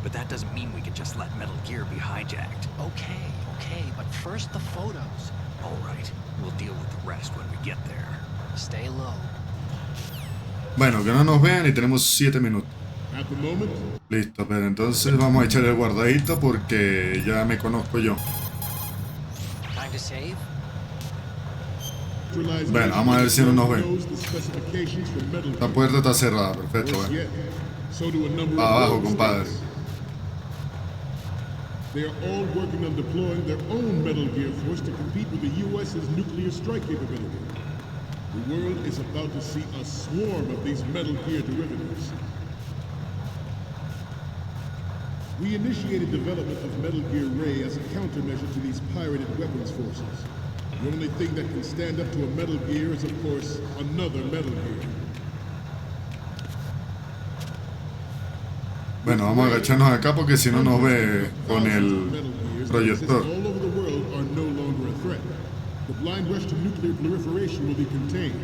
But that doesn't mean we can just let Metal Gear be hijacked. Okay, but first the photos. All right, we'll deal with the rest when we get there. Stay low. Bueno, que no nos vean y tenemos 7 minutos. At the moment, Listo, pero entonces vamos a echar el guardadito porque ya me conozco yo. Time to save? Bueno, vamos a ver si no nos ven. La puerta está cerrada, perfecto. Para abajo, compadre. They are all working on deploying their own Metal Gear force to compete with the U.S.'s nuclear strike capability. The world is about to see a swarm of these Metal Gear derivatives. We initiated development of Metal Gear Ray as a countermeasure to these pirated weapons forces. The only thing that can stand up to a Metal Gear is, of course, another Metal Gear. Bueno, vamos a agacharnos acá porque si no nos ve con el proyector. All over the world are no longer a threat. The blind rush to nuclear proliferation will be contained,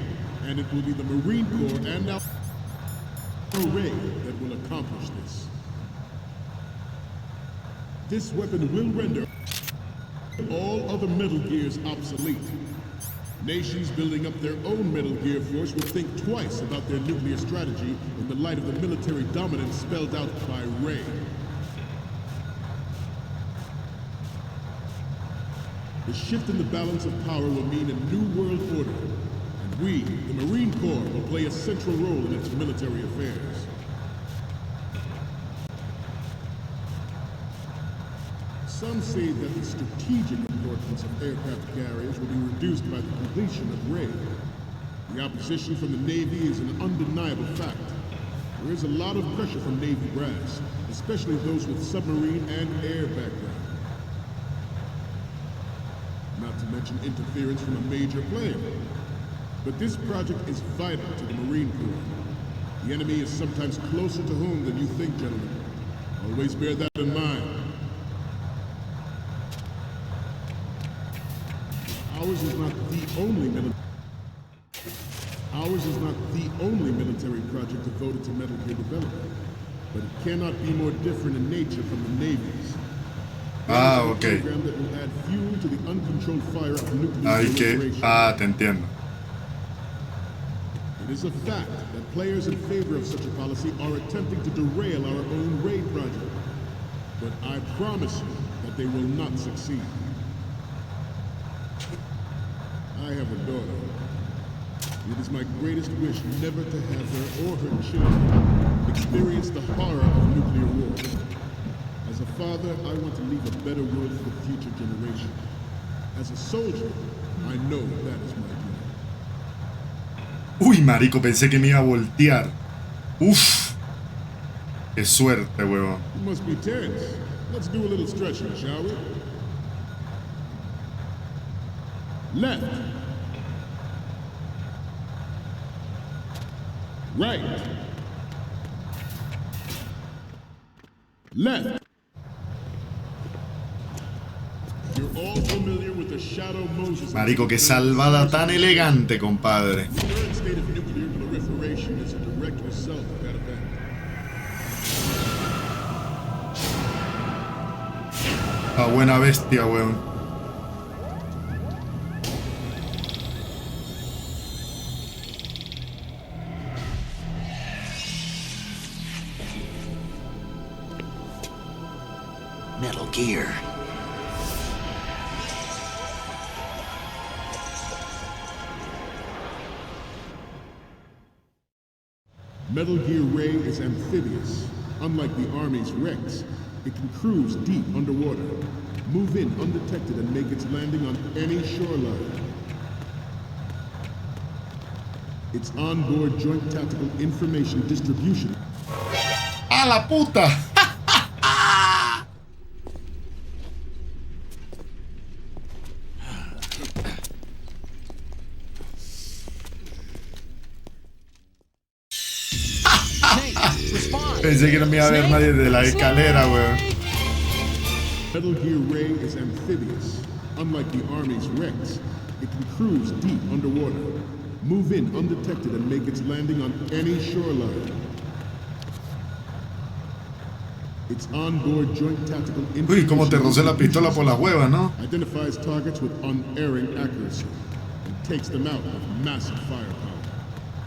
and it will be the Marine Corps and our Ray that will accomplish this. This weapon will render all other Metal Gears obsolete. Nations building up their own Metal Gear force will think twice about their nuclear strategy in the light of the military dominance spelled out by Ray. The shift in the balance of power will mean a new world order, and we, the Marine Corps, will play a central role in its military affairs. Some say that the strategic importance of aircraft carriers will be reduced by the completion of Ray. The opposition from the Navy is an undeniable fact. There is a lot of pressure from Navy brass, especially those with submarine and air background. Not to mention interference from a major player. But this project is vital to the Marine Corps. The enemy is sometimes closer to home than you think, gentlemen. Always bear that in mind. Ours is not the only military project devoted to Metal Gear development, but it cannot be more different in nature from the Navy's. Ah, ok. Program that will add fuel to the uncontrolled fire of nuclear Hay que... proliferation. Ah, te entiendo. The It is a fact that players in favor of such a policy are attempting to derail our own raid project. But I promise you that they will not succeed. I have a daughter. It is my greatest wish never to have her or her children experience the horror of nuclear war. As a father, I want to leave a better world for future generations. As a soldier, I know that is my dream. Uy, marico, pensé que me iba a voltear. Uf. Qué suerte, huevón. You must be tense. Let's do a little stretching, shall we? Left. Right. Left. You're all familiar with the Shadow Moses. Marico, qué salvada tan elegante, compadre. The current state of nuclear proliferation is a direct result of that event. Ah, buena bestia, weón. Metal Gear. Metal Gear Ray is amphibious. Unlike the Army's Rex, it can cruise deep underwater, move in undetected and make its landing on any shoreline. Its onboard joint tactical information distribution. ¡A la puta! Pensé que no me iba a ver nadie de la escalera, weón. Metal Gear Ray is amphibious. Unlike the Army's Rex, it can cruise deep underwater, move in undetected and make its landing on any shoreline. Its onboard joint tactical information. Uy, cómo te rocé la pistola por las huevas, ¿no? Identifies targets with unerring accuracy and takes them out with massive firepower.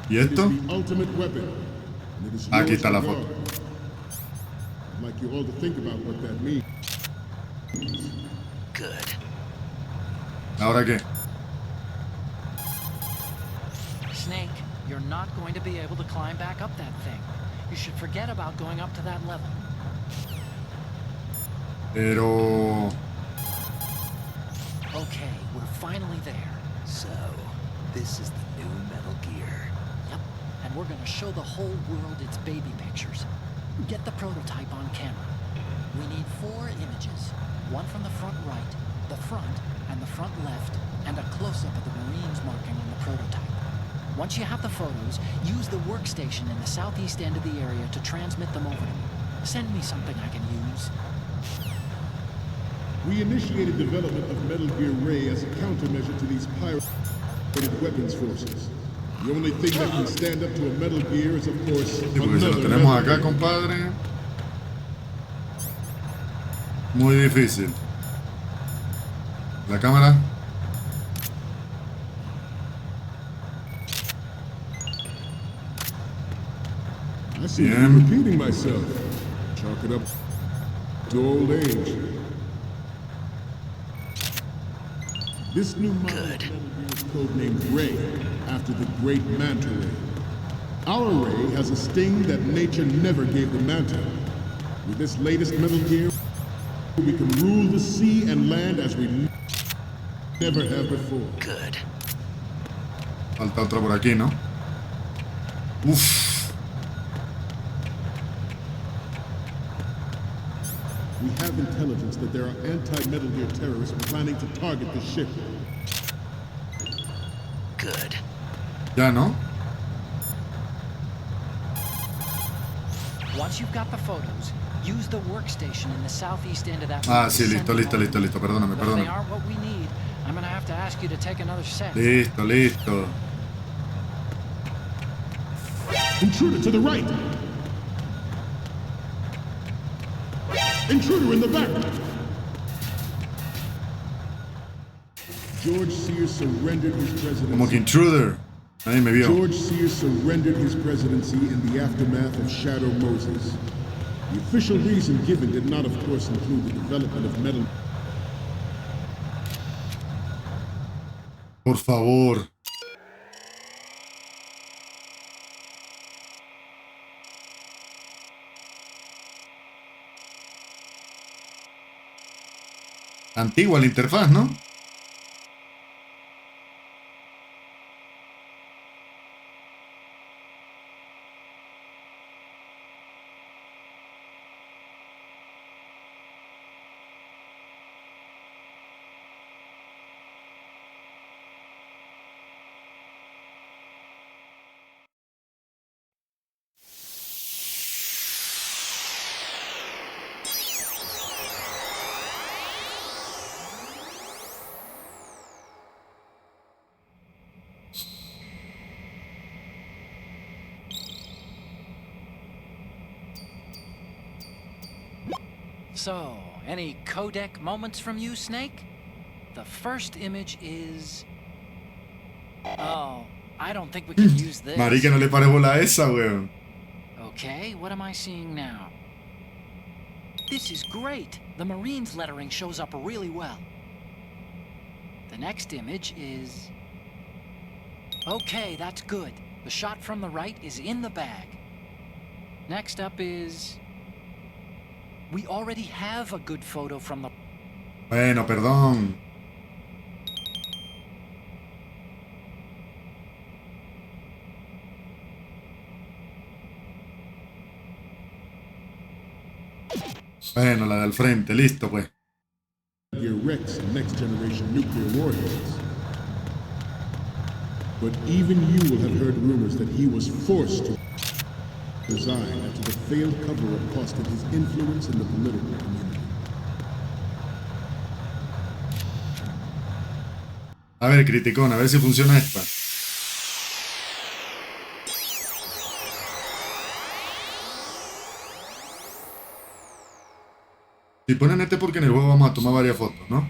¿Y esto? It is the ultimate weapon. Aquí está la foto. I'd like you all to think about what that means. Good. ¿Ahora qué? Snake, you're not going to be able to climb back up that thing. You should forget about going up to that level. Pero... Okay, we're finally there. So, this is the new Metal Gear. Yep, and we're gonna show the whole world its baby pictures. Get the prototype on camera. We need 4 images. One from the front right, the front, and the front left, and a close-up of the Marines marking on the prototype. Once you have the photos, use the workstation in the southeast end of the area to transmit them over to me. Send me something I can use. We initiated development of Metal Gear Ray as a countermeasure to these pirated weapons forces. The only thing that can stand up to a Metal Gear is, of course, Sí, porque si lo tenemos acá, compadre, muy difícil. La cámara. I seem to be repeating myself. Chalk it up to old age. This new model of Metal Gear is codenamed Ray, after the great Manta Ray. Our Ray has a sting that nature never gave the Manta. With this latest Metal Gear, we can rule the sea and land as we never have before. Good. Falta otra por aquí, ¿no? Uff. We have intelligence that there are anti-Metal Gear terrorists planning to target the ship. Good. Ya, ¿no? Once you've got the photos, use the workstation in the southeast end of that. Ah, sí, listo. Perdóname. If they aren't what we need, I'm gonna have to ask you to take another set. Listo. Intruder to the right! Intruder in the back! George Sears surrendered his president. Como que intruder. Nadie me vio. George Sears surrendered his presidency in the aftermath of Shadow Moses. The official reason given did not, of course, include the development of metal. Por favor. Antigua la interfaz, ¿no? So, any codec moments from you, Snake? The first image is... Oh, I don't think we can use this. Marica, no le pare bola a esa, weón. Okay, what am I seeing now? This is great. The Marines lettering shows up really well. The next image is... Okay, that's good. The shot from the right is in the bag. Next up is... We already have a good photo from the... Bueno, perdón. Bueno, la del frente, listo pues. Rex next generation nuclear warheads. But even you will have heard rumors that he was forced to resign after the failed cover-up costed his influence in the political community. A ver, criticón, a ver si funciona esta. Si ponen este porque en el juego vamos a tomar varias fotos, ¿no?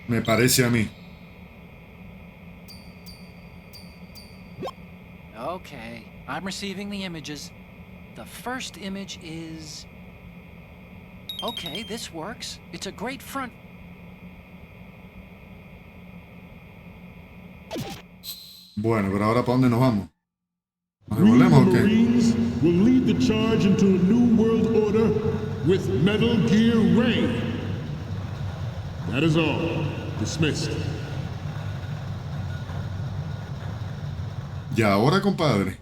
Me parece a mí. Okay, I'm receiving the images. The first image is... Okay, this works. It's a great front... Bueno, pero ahora ¿para dónde nos vamos? ¿Nos devolvemos o qué? Marines will lead the charge into a new world order with Metal Gear Raiden. That is all. Dismissed. Y ahora, compadre.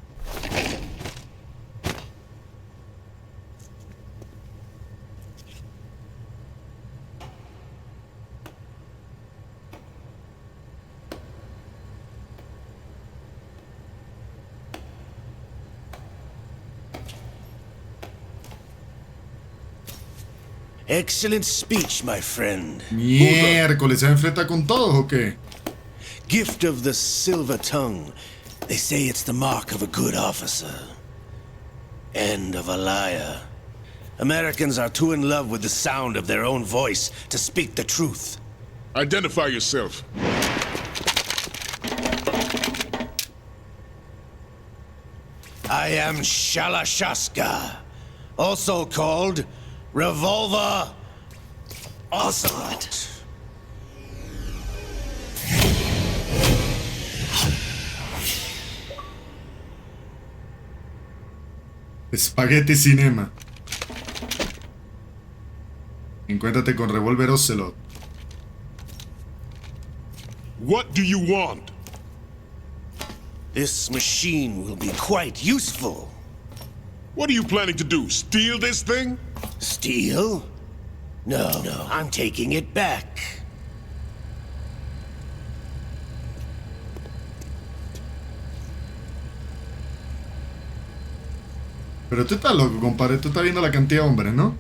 Excellent speech, my friend. Miércoles, ¿se enfrenta con todos o qué? Gift of the silver tongue. They say it's the mark of a good officer. End of a liar. Americans are too in love with the sound of their own voice to speak the truth. Identify yourself. I am Shalashaska, also called Revolver Ocelot. Spaghetti Cinema. Encuéntrate con Revolver Ocelot. What do you want? This machine will be quite useful. What are you planning to do? Steal this thing? Steal? No, I'm taking it back. Pero tú estás loco, compadre. Tú estás viendo la cantidad de hombres, ¿no?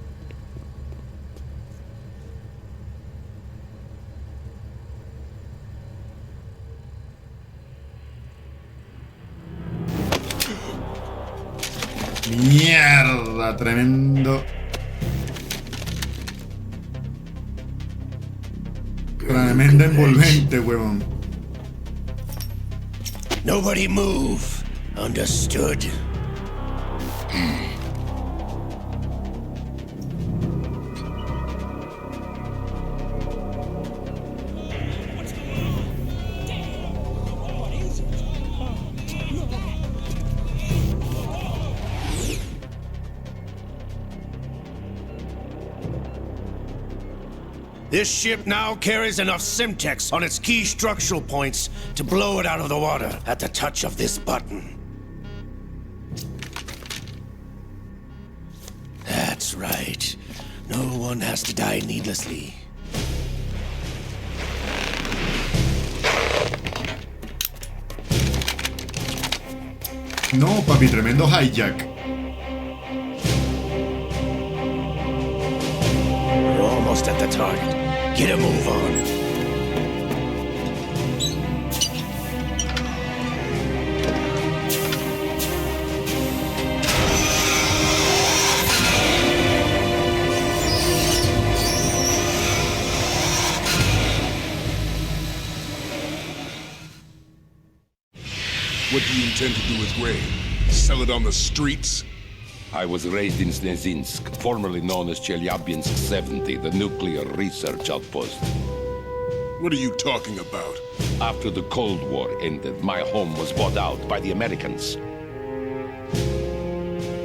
Mierda, tremendo. Tremenda envolvente, huevón. Nobody move. Understood? This ship now carries enough Simtex on its key structural points to blow it out of the water at the touch of this button. That's right. No one has to die needlessly. No, papi, tremendo hijack. We're almost at the target. Get a move on. What do you intend to do with Ray? Sell it on the streets? I was raised in Snezinsk, formerly known as Chelyabinsk 70, the nuclear research outpost. What are you talking about? After the Cold War ended, my home was bought out by the Americans.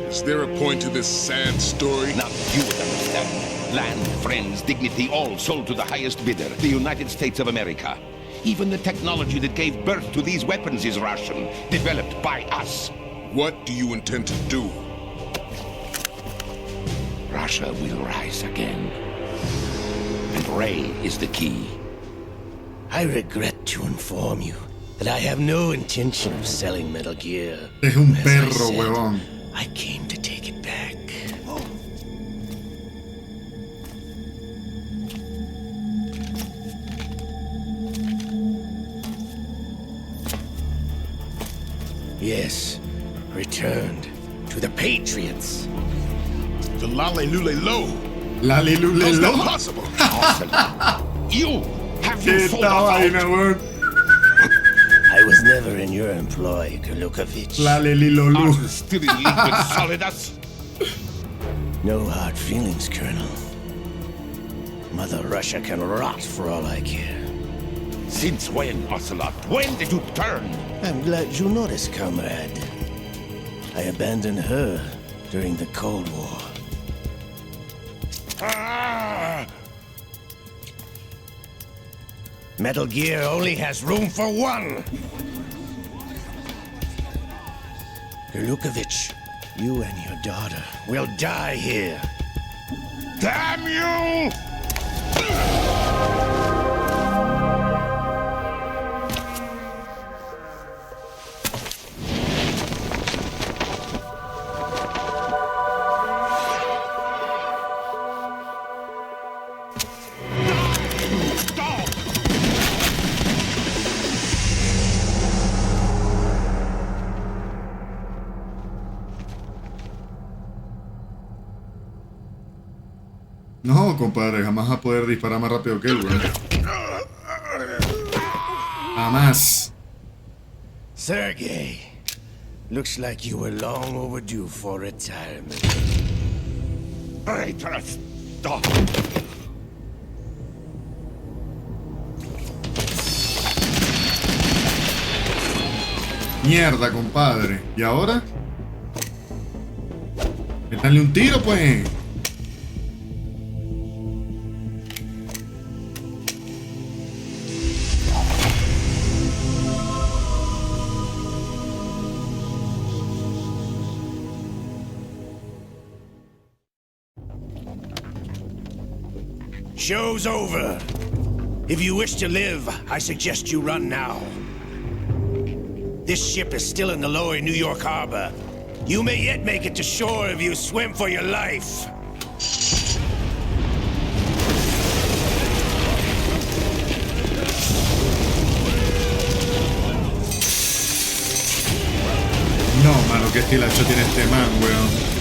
Is there a point to this sad story? Not you would understand. Land, friends, dignity, all sold to the highest bidder, the United States of America. Even the technology that gave birth to these weapons is Russian, developed by us. What do you intend to do? Russia will rise again. And Ray is the key. I regret to inform you that I have no intention of selling Metal Gear. Es un As I perro, said, huevón. I came to take it back. Yes, returned to the Patriots. The Lale Lule Lo. Lale Lule How's that Lo. possible? You have you sold Esta us vaina, out? weón. I was never in your employ, Kurlukovich. Lale Lilo Are Lu. you still in league with Solidas? No hard feelings, Colonel. Mother Russia can rot for all I care. Since when, Ocelot? When did you turn? I'm glad you noticed, comrade. I abandoned her during the Cold War. Ah! Metal Gear only has room for one! Kurlukovich, you and your daughter will die here. Damn you! No, compadre, jamás va a poder disparar más rápido que él, weón. Jamás. Sergei, looks like you were long overdue for retirement. Traitorous dog! Mierda, compadre. ¿Y ahora? Métanle un tiro, pues. Show's over. If you wish to live, I suggest you run now. This ship is still in the lower New York harbor. You may yet make it to shore if you swim for your life. No, mano, qué estilacho tiene este man, weón.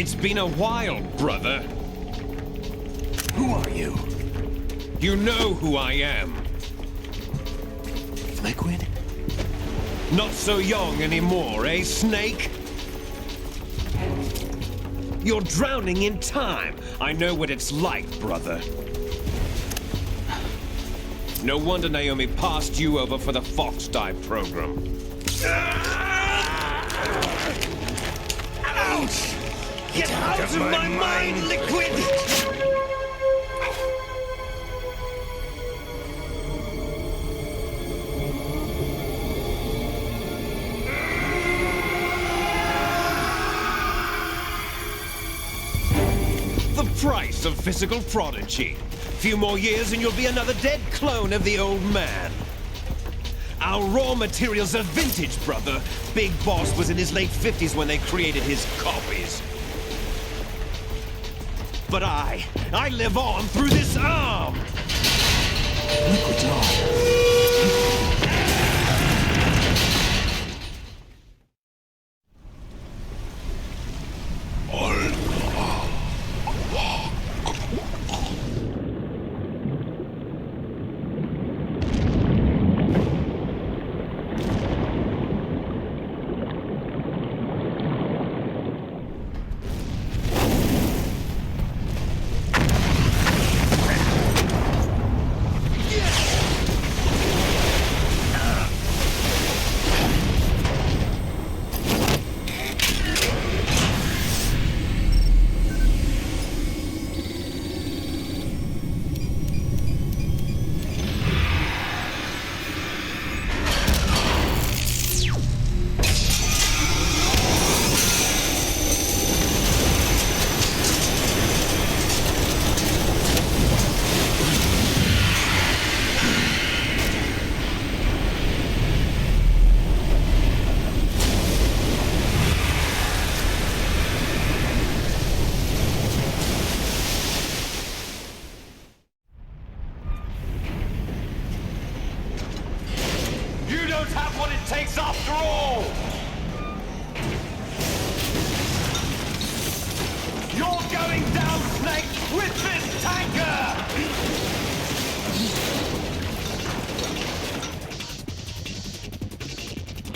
It's been a while, brother. Who are you? You know who I am. Liquid? Not so young anymore, eh, Snake? You're drowning in time. I know what it's like, brother. No wonder Naomi passed you over for the Fox Dive program. Ouch! Get out of my mind, Liquid! The price of physical prodigy. Few more years and you'll be another dead clone of the old man. Our raw materials are vintage, brother. Big Boss was in his late 50s when they created his copies. But I live on through this arm! Liquid's on.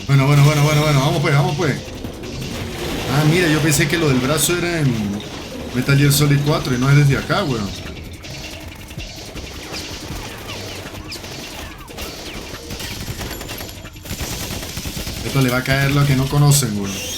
Bueno, vamos pues. Ah, mira, yo pensé que lo del brazo era en Metal Gear Solid 4 y no es desde acá, weón. Esto le va a caer lo que no conocen, weón.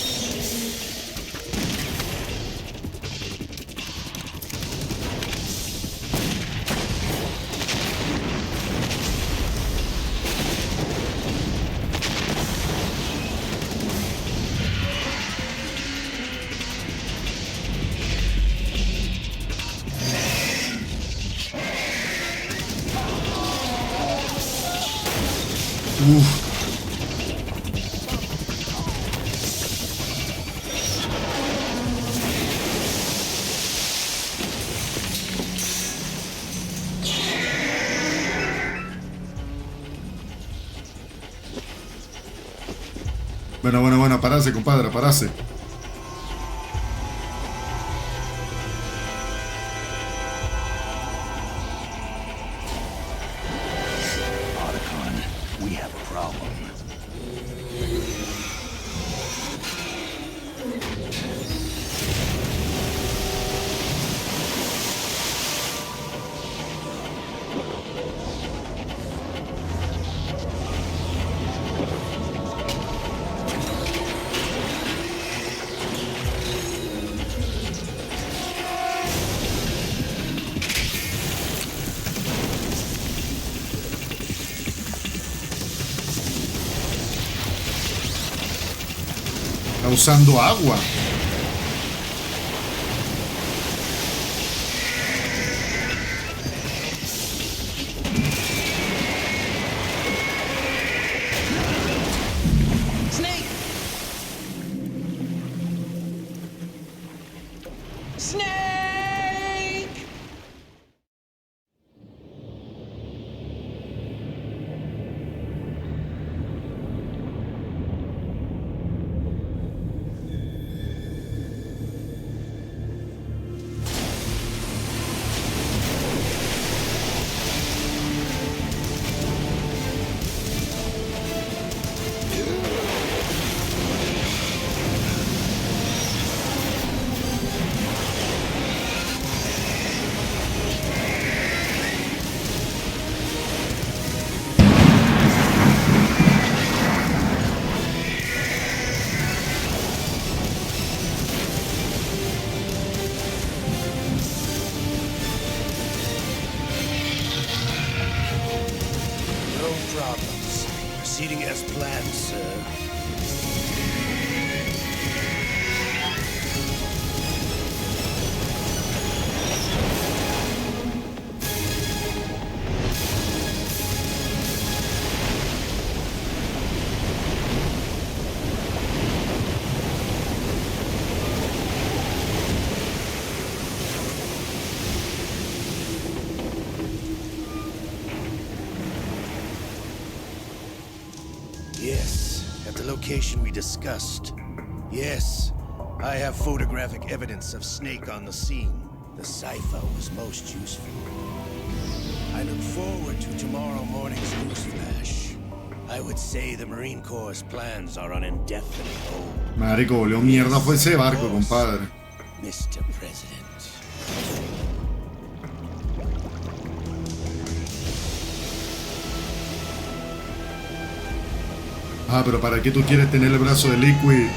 Bueno, parase, compadre, parase. We have a problem. Está usando agua. Snake! Snake! location we discussed. Yes, I have photographic evidence of Snake on the scene. The cipher was most useful. I look forward to tomorrow morning's newsflash. I would say the Marine Corps' plans are on indefinite hold. Marico, volvió mierda fue ese barco, compadre. Mr. President. Ah, pero ¿para qué tú quieres tener el brazo de Liquid?